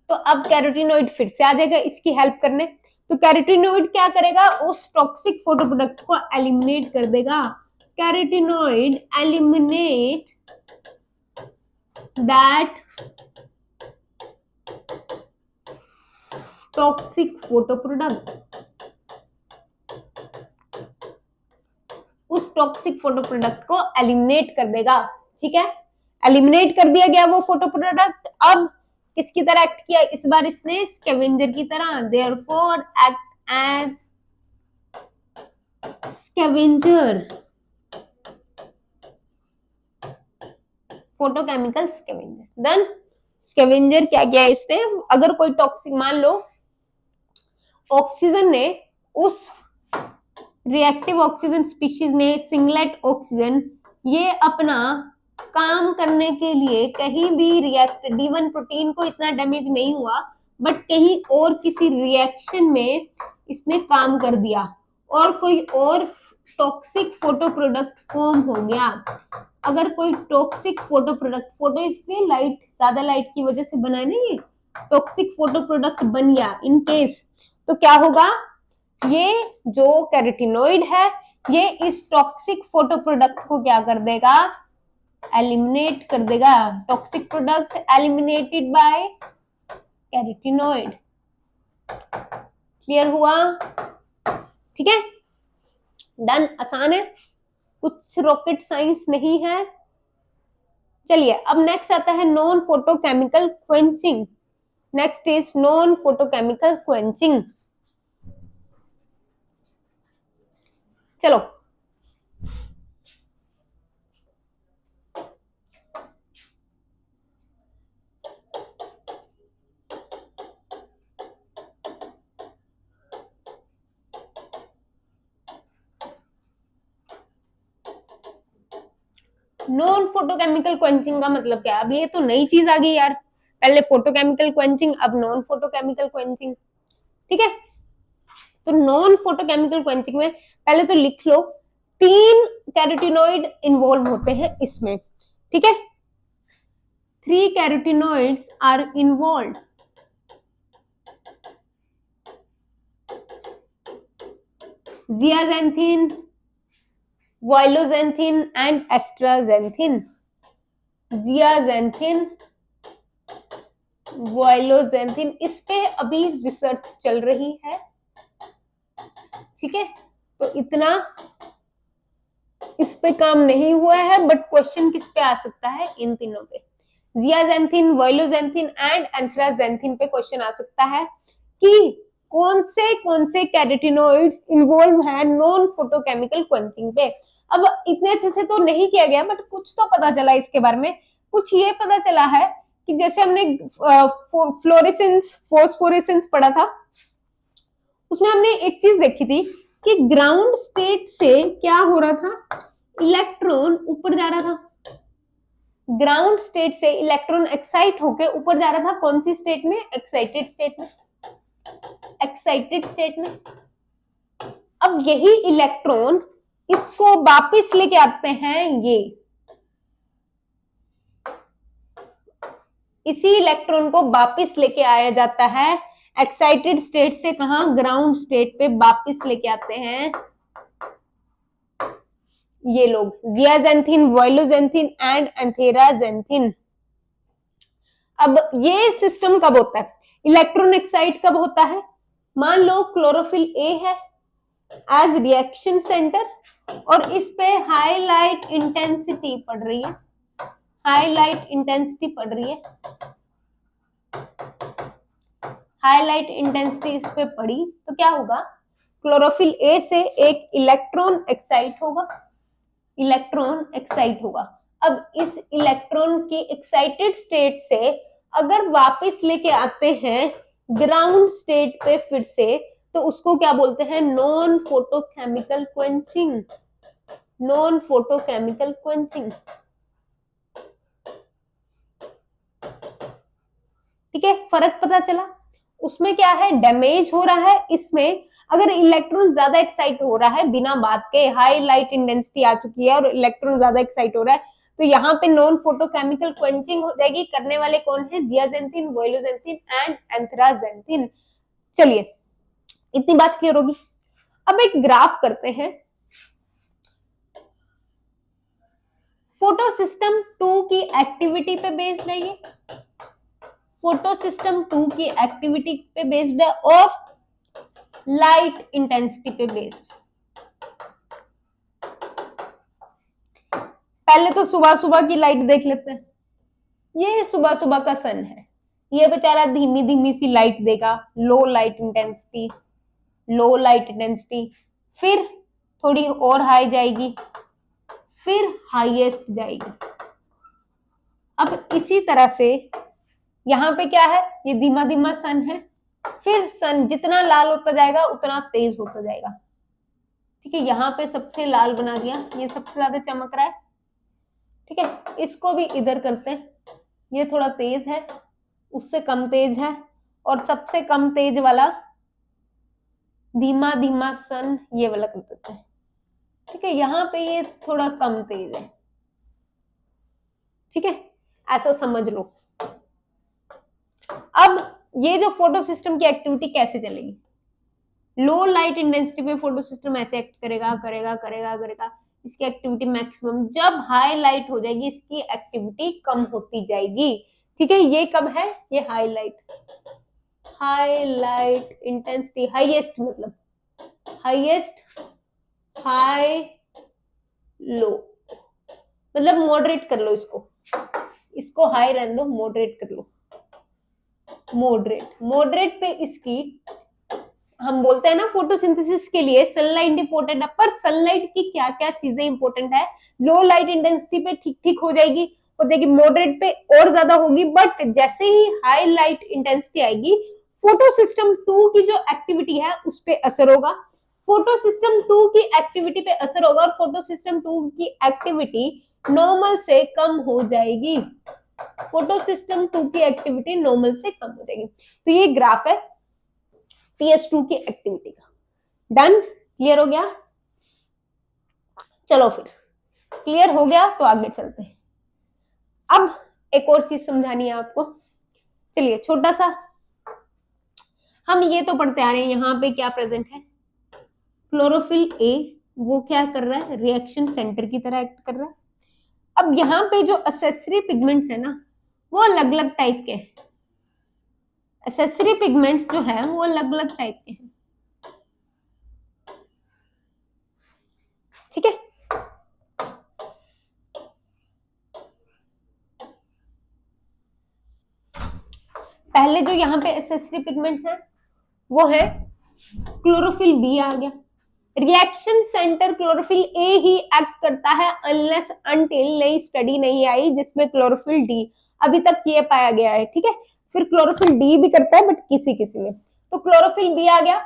तो अब कैरोटीनॉइड फिर से आ जाएगा इसकी हेल्प करने, तो कैरोटीनॉइड क्या करेगा, उस टॉक्सिक फोटो प्रोडक्ट को एलिमिनेट कर देगा, carotenoid eliminate that toxic photo product, उस टॉक्सिक फोटो प्रोडक्ट को एलिमिनेट कर देगा, ठीक है, एलिमिनेट कर दिया गया वो फोटो प्रोडक्ट। अब किसकी तरह एक्ट किया, इस बार इसने स्कैवेंजर की तरह, therefore act as scavenger, photochemical scavenger. Then scavenger क्या किया इसने, अगर कोई टॉक्सिक, मान लो ऑक्सीजन ने, उस रिएक्टिव ऑक्सीजन स्पीशीज ने, सिंगलेट ऑक्सीजन, ये अपना काम करने के लिए कहीं भी रिएक्ट, D1 प्रोटीन को इतना डैमेज नहीं हुआ, बट कहीं और किसी रिएक्शन में इसने काम कर दिया और कोई और टॉक्सिक फोटो प्रोडक्ट फॉर्म हो गया। अगर कोई टॉक्सिक फोटो प्रोडक्ट, फोटो इसलिए लाइट, ज्यादा लाइट की वजह से बना है ना, ये टॉक्सिक फोटो प्रोडक्ट बन गया इन केस, तो क्या होगा, ये जो कैरोटीनॉइड है ये इस टॉक्सिक फोटो प्रोडक्ट को क्या कर देगा, एलिमिनेट कर देगा। Toxic product eliminated bye carotenoid. Clear हुआ? ठीक है, डन, आसान है, कुछ रॉकेट साइंस नहीं है। चलिए अब नेक्स्ट आता है non photochemical quenching. Next is non photochemical quenching. चलो नॉन फोटोकेमिकल क्वेंचिंग का मतलब क्या है? अब ये तो नई चीज आ गई यार, पहले फोटोकेमिकल क्वेंचिंग, अब नॉन फोटोकेमिकल क्वेंचिंग। ठीक है, तो नॉन फोटोकेमिकल क्वेंचिंग में पहले तो लिख लो, 3 कैरोटीनॉइड इन्वॉल्व होते हैं इसमें। ठीक है, 3 कैरोटीनॉइड्स आर इन्वॉल्व। जियाजेंथिन, वाइलोजेंथिन एंड एस्ट्राजेंथिन। जियाजेंथिन, वाइलोजेंथिन, इस पे अभी रिसर्च चल रही है। ठीक है, तो इतना इस पे काम नहीं हुआ है, बट क्वेश्चन किस पे आ सकता है, इन तीनों पे, जियाजेंथिन, वाइलोजेंथिन एंड एंथ्राजेंथिन पे क्वेश्चन आ सकता है कि कौन से कैरोटीनॉइड्स इन्वॉल्व है नॉन फोटोकेमिकल क्वेंचिंग पे। अब इतने अच्छे से तो नहीं किया गया, बट कुछ तो पता चला इसके बारे में। कुछ ये पता चला है कि जैसे हमने फ्लोरेसेंस, फोस्फोरेसेंस पढ़ा था, उसमें हमने एक चीज देखी थी कि ग्राउंड स्टेट से क्या हो रहा था, इलेक्ट्रॉन ऊपर जा रहा था। ग्राउंड स्टेट से इलेक्ट्रॉन एक्साइट होके ऊपर जा रहा था, कौन सी स्टेट में, एक्साइटेड स्टेट में। एक्साइटेड स्टेट में अब यही इलेक्ट्रॉन इसको वापस लेके आते हैं, ये इसी इलेक्ट्रॉन को वापस लेके आया जाता है एक्साइटेड स्टेट से, कहा, ग्राउंड स्टेट पे वापस लेके आते हैं ये लोग, जियाजेंथिन, वाइलोजेंथिन एंड एंथेराजेंथिन। अब ये सिस्टम कब होता है, इलेक्ट्रॉन एक्साइट कब होता है, मान लो क्लोरोफिल ए है एज रिएक्शन सेंटर और इस पे हाईलाइट इंटेंसिटी पड़ रही है, हाईलाइट इंटेंसिटी पड़ रही है, हाईलाइट इंटेंसिटी इस पे पड़ी, तो क्या होगा, क्लोरोफिल ए से एक इलेक्ट्रॉन एक्साइट होगा, इलेक्ट्रॉन एक्साइट होगा। अब इस इलेक्ट्रॉन की एक्साइटेड स्टेट से अगर वापस लेके आते हैं ग्राउंड स्टेट पे फिर से, तो उसको क्या बोलते हैं, non photochemical quenching. Non photochemical quenching. ठीक है, फर्क पता चला। उसमें क्या है, डैमेज हो रहा है, इसमें अगर इलेक्ट्रॉन ज्यादा एक्साइट हो रहा है बिना बात के, हाई लाइट इंटेंसिटी आ चुकी है और इलेक्ट्रॉन ज्यादा एक्साइट हो रहा है, तो यहाँ पे नॉन फोटोकेमिकल क्वेंचिंग हो जाएगी। करने वाले कौन है, जियाजेंथिन, वाइलोजेंथिन एंड एंथ्राजेंथिन। चलिए इतनी बात क्लियर होगी। अब एक ग्राफ करते हैं, फोटो सिस्टम 2 की एक्टिविटी पे बेस्ड है ये, फोटो सिस्टम 2 की एक्टिविटी पे बेस्ड है और लाइट इंटेंसिटी पे बेस्ड। पहले तो सुबह सुबह की लाइट देख लेते हैं। ये सुबह सुबह का सन है, ये बेचारा धीमी धीमी सी लाइट देगा, लो लाइट इंटेंसिटी, लो लाइट इंटेंसिटी। फिर थोड़ी और हाई जाएगी, फिर हाईएस्ट जाएगी। अब इसी तरह से यहाँ पे क्या है, ये धीमा धीमा सन है, फिर सन जितना लाल होता जाएगा उतना तेज होता जाएगा। ठीक है, यहाँ पे सबसे लाल बना दिया, ये सबसे ज्यादा चमक रहा है। ठीक है, इसको भी इधर करते हैं, ये थोड़ा तेज है, उससे कम तेज है, और सबसे कम तेज वाला धीमा धीमा सन ये वाला कर देते हैं। ठीक है, यहाँ पे ये थोड़ा कम तेज है। ठीक है, ऐसा समझ लो। अब ये जो फोटो सिस्टम की एक्टिविटी कैसे चलेगी, लो लाइट इंटेंसिटी पे फोटो सिस्टम ऐसे एक्ट करेगा करेगा करेगा करेगा, इसकी एक्टिविटी मैक्सिमम। जब हाई लाइट हो जाएगी इसकी एक्टिविटी कम होती जाएगी। ठीक है, ये कब है, ये हाई लाइट इंटेंसिटी, हाईएस्ट मतलब हाईएस्ट, हाई लो, मतलब मॉडरेट कर लो इसको हाई रहने दो, मॉडरेट कर लो। मॉडरेट पे इसकी, हम बोलते हैं ना फोटोसिंथेसिस के लिए सनलाइट इंपॉर्टेंट है, पर सनलाइट की क्या क्या चीजें इंपॉर्टेंट है। लो लाइट इंटेंसिटी पे ठीक ठीक हो जाएगी, और देखिए मॉडरेट पे और ज्यादा होगी, बट जैसे ही हाई लाइट इंटेंसिटी आएगी फोटो सिस्टम 2 की जो एक्टिविटी है उस पे असर होगा, फोटो सिस्टम 2 की एक्टिविटी पे असर होगा, और फोटो सिस्टम 2 की एक्टिविटी नॉर्मल से कम हो जाएगी। फोटो सिस्टम 2 की एक्टिविटी नॉर्मल से कम हो जाएगी। तो ये ग्राफ है PS2 की एक्टिविटी का। डन, क्लियर हो गया? चलो फिर क्लियर हो गया तो आगे चलते हैं। अब एक और चीज समझानी है आपको। चलिए छोटा सा, हम ये तो पढ़ते आ रहे हैं, यहाँ पे क्या प्रेजेंट है, क्लोरोफिल ए, वो क्या कर रहा है, रिएक्शन सेंटर की तरह एक्ट कर रहा है। अब यहाँ पे जो एसेसरी पिगमेंट्स है ना, वो अलग अलग टाइप के हैं। एसेसरी पिगमेंट्स जो है वो अलग अलग टाइप के हैं। ठीक है, पहले जो यहाँ पे एसेसरी पिगमेंट्स हैं वो है क्लोरोफिल बी आ गया। रिएक्शन सेंटर क्लोरोफिल ए ही एक्ट करता है, अनलेस अनटिल नई स्टडी नहीं आई जिसमें क्लोरोफिल डी, अभी तक ये पाया गया है। ठीक है, फिर क्लोरोफिल डी भी करता है बट किसी किसी में। तो क्लोरोफिल बी आ गया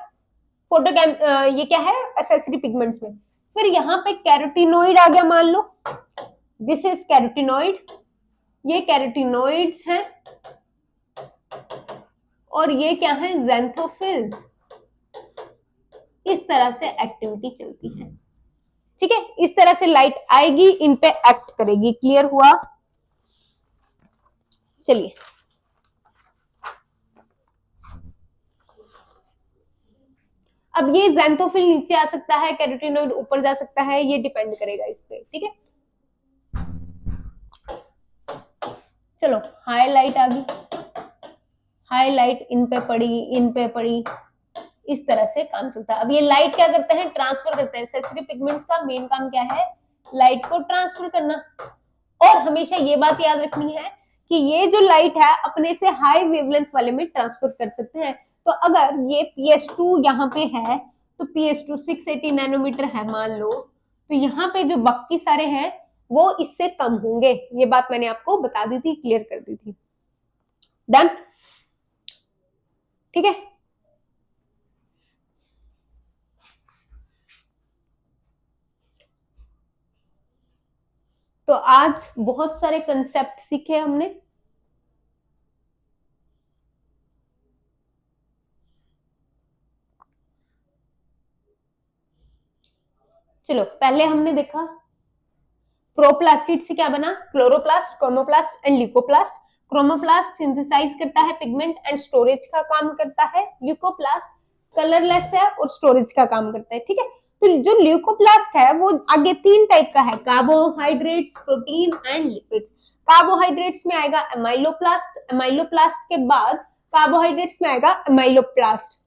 ये क्या है, एसेसरी पिगमेंट्स में। फिर यहाँ पे कैरोटीनोइड आ गया, मान लो दिस इज कैरोटीनोइड, ये कैरोटीनोइड्स हैं, और ये क्या है, ज़ैंथोफिल्स। इस तरह से एक्टिविटी चलती है। ठीक है, इस तरह से लाइट आएगी, इन पे एक्ट करेगी। क्लियर हुआ? चलिए अब ये ज़ैंथोफिल नीचे आ सकता है, कैरोटीनोइड ऊपर जा सकता है, ये डिपेंड करेगा इस पे। ठीक है, चलो हाई लाइट आ गई, हाई लाइट इन पे पड़ी, इन पे पड़ी, इस तरह से काम चलता है। अब ये लाइट क्या करते हैं, ट्रांसफर करते हैं। एसेसरी पिगमेंट्स का मेन काम क्या है, लाइट को ट्रांसफर करना। और हमेशा ये बात याद रखनी है कि ये जो लाइट है अपने से हाई वेवलेंथ वाले में ट्रांसफर कर सकते हैं। तो अगर ये PS2 यहाँ पे है, तो PS2 680 नैनोमीटर है मान लो, तो यहाँ पे जो बाकी सारे हैं वो इससे कम होंगे। ये बात मैंने आपको बता दी थी, क्लियर कर दी थी। डन? ठीक है, तो आज बहुत सारे कंसेप्ट सीखे हमने। चलो पहले हमने देखा प्रोप्लास्टिड से क्या बना, chloroplast, chromoplast and leucoplast. Chromoplast synthesise करता है पिगमेंट एंड स्टोरेज का काम करता है। ल्यूकोप्लास्ट कलरलेस है और स्टोरेज का काम करता है। ठीक है, तो जो ल्यूकोप्लास्ट है वो आगे 3 टाइप का है, carbohydrates, protein and lipids. Carbohydrates में आएगा एमाइलोप्लास्ट, एमाइलोप्लास्ट के बाद कार्बोहाइड्रेट्स में आएगा एमाइलोप्लास्ट।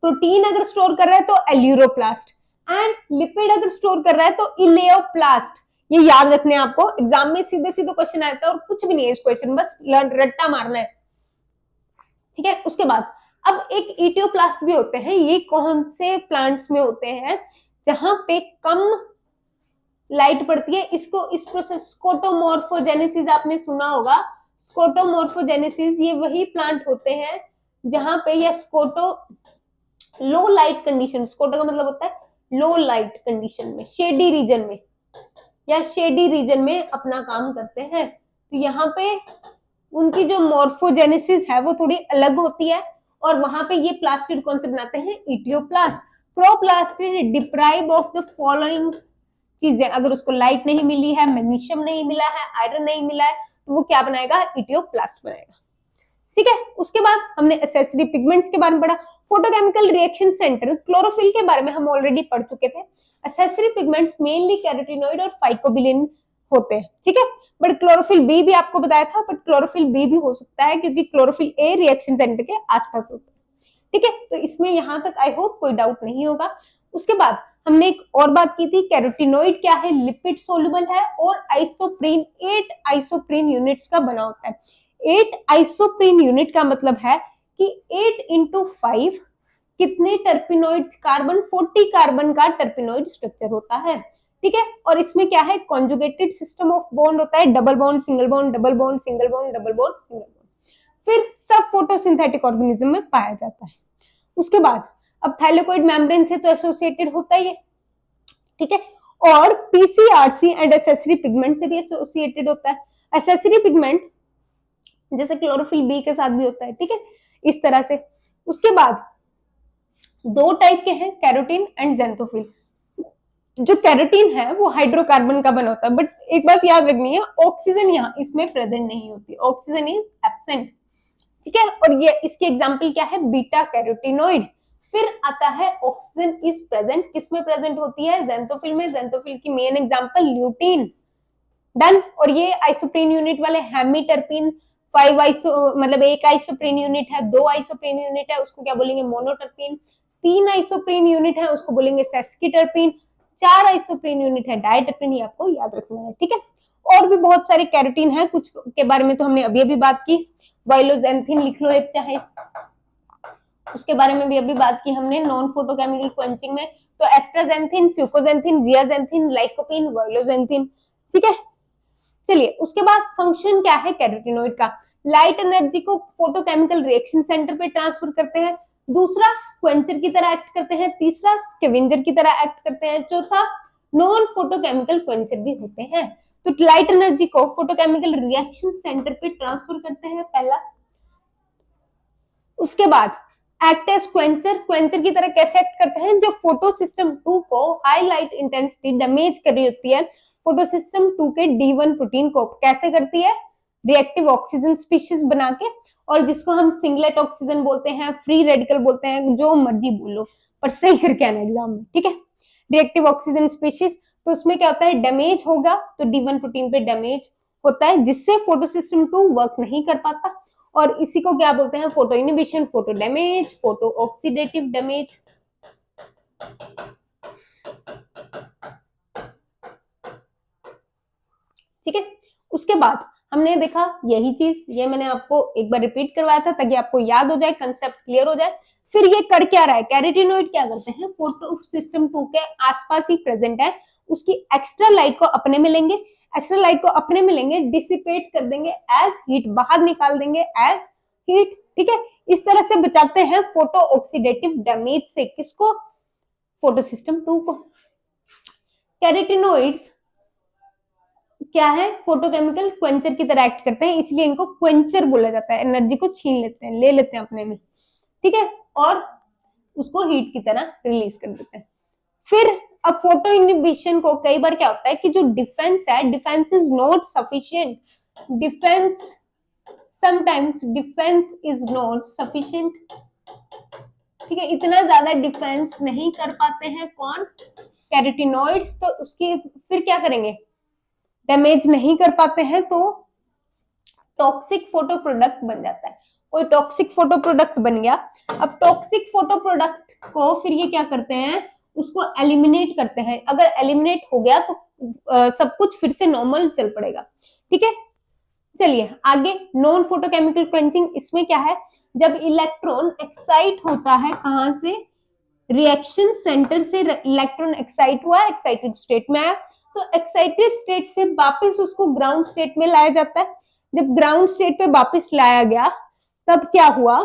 प्रोटीन अगर स्टोर कर रहा है तो एल्यूरोप्लास्ट, एंड लिपिड अगर स्टोर कर रहा है तो इलेओप्लास्ट। ये याद रखने आपको, एग्जाम में सीधे सीधे क्वेश्चन आता है और कुछ भी नहीं है इस क्वेश्चन, बस रट्टा मारना है। ठीक है, उसके बाद अब एक इटियोप्लास्ट भी होते हैं। ये कौन से प्लांट्स में होते हैं, जहां पे कम लाइट पड़ती है, इसको इस प्रोसेस स्कोटोमॉर्फोजेनेसिस आपने सुना होगा। स्कोटोमॉर्फोजेनेसिस ये वही प्लांट होते हैं जहां पे ये स्कोटो लो लाइट कंडीशन, स्कोटो का मतलब होता है लो लाइट कंडीशन में, शेडी रीजन में या शेडी रीजन में अपना काम करते हैं। तो यहाँ पे उनकी जो मॉर्फोजेनेसिस है वो थोड़ी अलग होती है और वहां पे ये प्लास्टिड कौन से बनाते हैं, etioplast. Proplastid deprive of the following चीजें, अगर उसको लाइट नहीं मिली है, मैग्नीशियम नहीं मिला है, आयरन नहीं मिला है, तो वो क्या बनाएगा, इटियोप्लास्ट बनाएगा। ठीक है, उसके बाद हमने एसेसरी पिगमेंट्स के बारे में पढ़ा। फोटोकेमिकल रिएक्शन सेंटर, क्लोरोफिल के बारे में हम ऑलरेडी पढ़ चुके थे। एसेसरी पिगमेंट्स मेनली कैरोटिनॉइड और फाइकोबिलिन होते हैं। ठीक है, बट क्लोरोफिल बी भी आपको बताया था, बट क्लोरोफिल बी भी हो सकता है क्योंकि क्लोरोफिल ए रिएक्शन सेंटर के आसपास होता है। ठीक है, तो इसमें यहां तक आई होप कोई डाउट नहीं होगा। उसके बाद हमने एक और बात की थी, कैरोटिनॉइड क्या है, लिपिड सोल्यूबल है और आइसोप्रीन 8 आइसोप्रीन यूनिट्स का बना होता है। 8 आइसोप्रीन यूनिट का मतलब है कि 8 into 5 कितने टर्पिनोइड, कार्बन 40 कार्बन का टर्पिनोइड स्ट्रक्चर होता है। ठीक है, और इसमें क्या है, कॉन्जुगेटेड सिस्टम ऑफ बॉन्ड होता है, double bond single bond double bond single bond double bond single bond. फिर सब फोटोसिंथेटिक ऑर्गेनिज्म में पाया जाता है। उसके बाद अब थाइलेकोइड मेम्ब्रेन से तो एसोसिएटेड होता ही है। ठीक है, और पीसीआरसी एंड एसेसरी पिगमेंट से भी एसोसिएटेड होता है। एसेसरी पिगमेंट जैसे क्लोरोफिल बी के साथ भी होता है। ठीक है, इस तरह से। उसके बाद दो टाइप के हैं, कैरोटीन एंड ज़ैंथोफिल। जो कैरोटीन है वो हाइड्रोकार्बन का बना होता है, बट एक बात याद रखनी है, ऑक्सीजन यहाँ इसमें प्रेजेंट नहीं होती, ऑक्सीजन इज एब्सेंट। ठीक है, और ये इसकी एग्जांपल क्या है, बीटा कैरोटिनोइड। फिर आता है ऑक्सीजन इज प्रेजेंट, किसमें प्रेजेंट होती है, ज़ैंथोफिल में। ज़ैंथोफिल की मेन एग्जांपल ल्यूटीन। डन। और ये आइसोप्रीन यूनिट वाले हेमीटर्पिन 5 आइसो, मतलब एक आइसोप्रीन यूनिट है, 2 आइसोप्रीन यूनिट है, उसको क्या बोलेंगे, मोनोटर्पिन। 3 आइसोप्रीन यूनिट है, उसको बोलेंगे सेस्कीटर्पिन। 4 आइसोप्रीन यूनिट है, डायटर्पिन। ये आपको याद रखना है। ठीक है, और भी बहुत सारे कैरोटीन है, कुछ के बारे में तो हमने अभी अभी बात की। वाइलोजेंथिन लिख लो एक चाहे, उसके बारे में भी अभी बात की हमने नॉन फोटोकेमिकल क्वेंचिंग में। तो एस्ट्राजेंथिन, फ्यूकोजेंथिन, जियाजेंथिन, लाइकोपिन, वाइलोजेंथिन। ठीक है, चलिए उसके बाद फंक्शन क्या है कैरोटिनॉइड का, लाइट एनर्जी को फोटोकेमिकल रिएक्शन सेंटर पे ट्रांसफर करते हैं। दूसरा, क्वेंचर की तरह एक्ट करते हैं। तीसरा, स्कैवेंजर की तरह एक्ट करते हैं। चौथा, नॉन फोटोकेमिकल क्वेंचर भी होते हैं। तो लाइट एनर्जी को फोटोकेमिकल रिएक्शन सेंटर पे ट्रांसफर करते हैं, पहला। उसके बाद एक्ट एज क्वेंचर, क्वेंचर की तरह कैसे एक्ट करते हैं, जब फोटो सिस्टम 2 को हाई लाइट इंटेंसिटी डैमेज कर रही होती है, फोटो सिस्टम 2 के D1 प्रोटीन को कैसे करती है, रिएक्टिव ऑक्सीजन स्पीशीज बना के, और जिसको हम सिंगलेट ऑक्सीजन बोलते हैं, फ्री रेडिकल बोलते हैं, जो मर्जी बोलो, पर सही करके आना एग्जाम में। ठीक है, रिएक्टिव ऑक्सीजन स्पीशीज, तो उसमें क्या होता है, डैमेज होगा तो D1 प्रोटीन पे डैमेज होता है, जिससे फोटो सिस्टम 2 वर्क नहीं कर पाता, और इसी को क्या बोलते हैं, photo inhibition, photo damage, photo oxidative damage. ठीक है, उसके बाद हमने देखा यही चीज, ये मैंने आपको एक बार रिपीट करवाया था ताकि आपको याद हो जाए, कंसेप्ट क्लियर हो जाए। फिर ये कर क्या रहा है, कैरोटिनॉइड क्या करते हैं, फोटो सिस्टम 2 के आसपास ही प्रेजेंट है, उसकी एक्स्ट्रा लाइट को अपने में लेंगे, एक्स्ट्रा लाइट को अपने में लेंगे, डिसिपेट कर देंगे एज हीट, बाहर निकाल देंगे एज हीट। ठीक है, इस तरह से बचाते हैं फोटो ऑक्सीडेटिव डैमेज से, किसको, फोटो सिस्टम 2 को। कैरोटिनॉइड्स क्या है, फोटोकेमिकल क्वेंचर की तरह एक्ट करते हैं, इसलिए इनको क्वेंचर बोला जाता है, एनर्जी को छीन लेते हैं, ले लेते हैं अपने में। ठीक है, और उसको हीट की तरह रिलीज कर देते हैं। फिर अब फोटो इनिबिशन को कई बार क्या होता है कि जो डिफेंस है, defence is not sufficient, defence sometimes defence is not sufficient. ठीक है, इतना ज्यादा डिफेंस नहीं कर पाते हैं कौन, कैरोटिनॉइड्स, तो उसकी फिर क्या करेंगे, डैमेज नहीं कर पाते हैं तो टॉक्सिक फोटो प्रोडक्ट बन जाता है, कोई टॉक्सिक फोटो प्रोडक्ट बन गया। अब टॉक्सिक फोटो प्रोडक्ट को फिर ये क्या करते हैं, उसको एलिमिनेट करते हैं, अगर एलिमिनेट हो गया तो सब कुछ फिर से नॉर्मल चल पड़ेगा। ठीक है, चलिए आगे, नॉन फोटोकेमिकल क्वेंचिंग, इसमें क्या है, जब इलेक्ट्रॉन एक्साइट होता है, कहां से, रिएक्शन सेंटर से इलेक्ट्रॉन एक्साइट हुआ, एक्साइटेड स्टेट में आया, तो एक्साइटेड स्टेट से वापस उसको ग्राउंड स्टेट में लाया जाता है। जब ग्राउंड स्टेट पे वापस लाया गया तब क्या हुआ,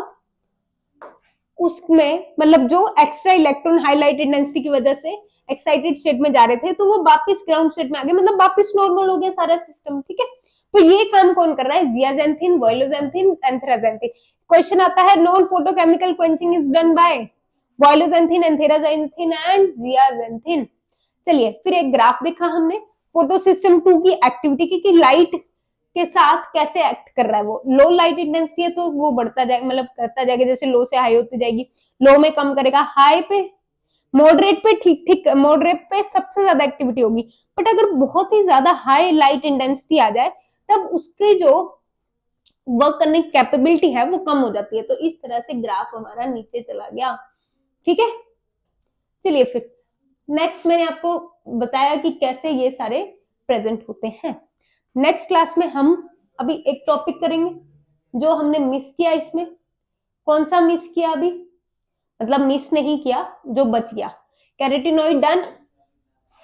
उसमें मतलब जो एक्स्ट्रा इलेक्ट्रॉन हाईलाइटेड डेंसिटी की वजह से एक्साइटेड स्टेट में जा रहे थे तो वो वापस ग्राउंड स्टेट में आ गए, मतलब वापस नॉर्मल हो गया सारा सिस्टम। ठीक है, तो ये काम कौन कर रहा है, जियाजेंथिन, वॉयलोजेंथिन, एंथ्राजेंथिन। क्वेश्चन आता है non photochemical quenching is done by violaxanthin, antheraxanthin and zeaxanthin. चलिए फिर एक ग्राफ देखा हमने फोटो सिस्टम 2 की एक्टिविटी की कि लाइट के साथ कैसे एक्ट कर रहा है। वो लो लाइट इंटेंसिटी है तो वो बढ़ता जाएगा, मतलब करता जाएगा, जैसे लो से हाई होती जाएगी, लो में कम करेगा, हाई पे मॉडरेट पे ठीक ठीक, मॉडरेट पे सबसे ज्यादा एक्टिविटी होगी। बट अगर बहुत ही ज्यादा हाई लाइट इंटेंसिटी आ जाए तब उसके जो वर्क करने की कैपेबिलिटी है वो कम हो जाती है। तो इस तरह से ग्राफ हमारा नीचे चला गया। ठीक है, चलिए फिर नेक्स्ट मैंने आपको बताया कि कैसे ये सारे प्रेजेंट होते हैं। नेक्स्ट क्लास में हम अभी एक टॉपिक करेंगे जो हमने मिस किया। इसमें कौन सा मिस किया, अभी मतलब मिस नहीं किया, जो बच गया, कैरोटिनॉइड डन,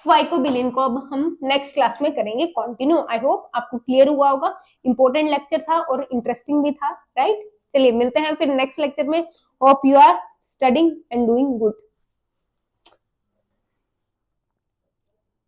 फाइकोबिलिन को अब हम नेक्स्ट क्लास में करेंगे कंटिन्यू। आई होप आपको क्लियर हुआ होगा, इंपॉर्टेंट लेक्चर था और इंटरेस्टिंग भी था, राइट। चलिए मिलते हैं फिर नेक्स्ट लेक्चर में। Hope you are studying and doing good.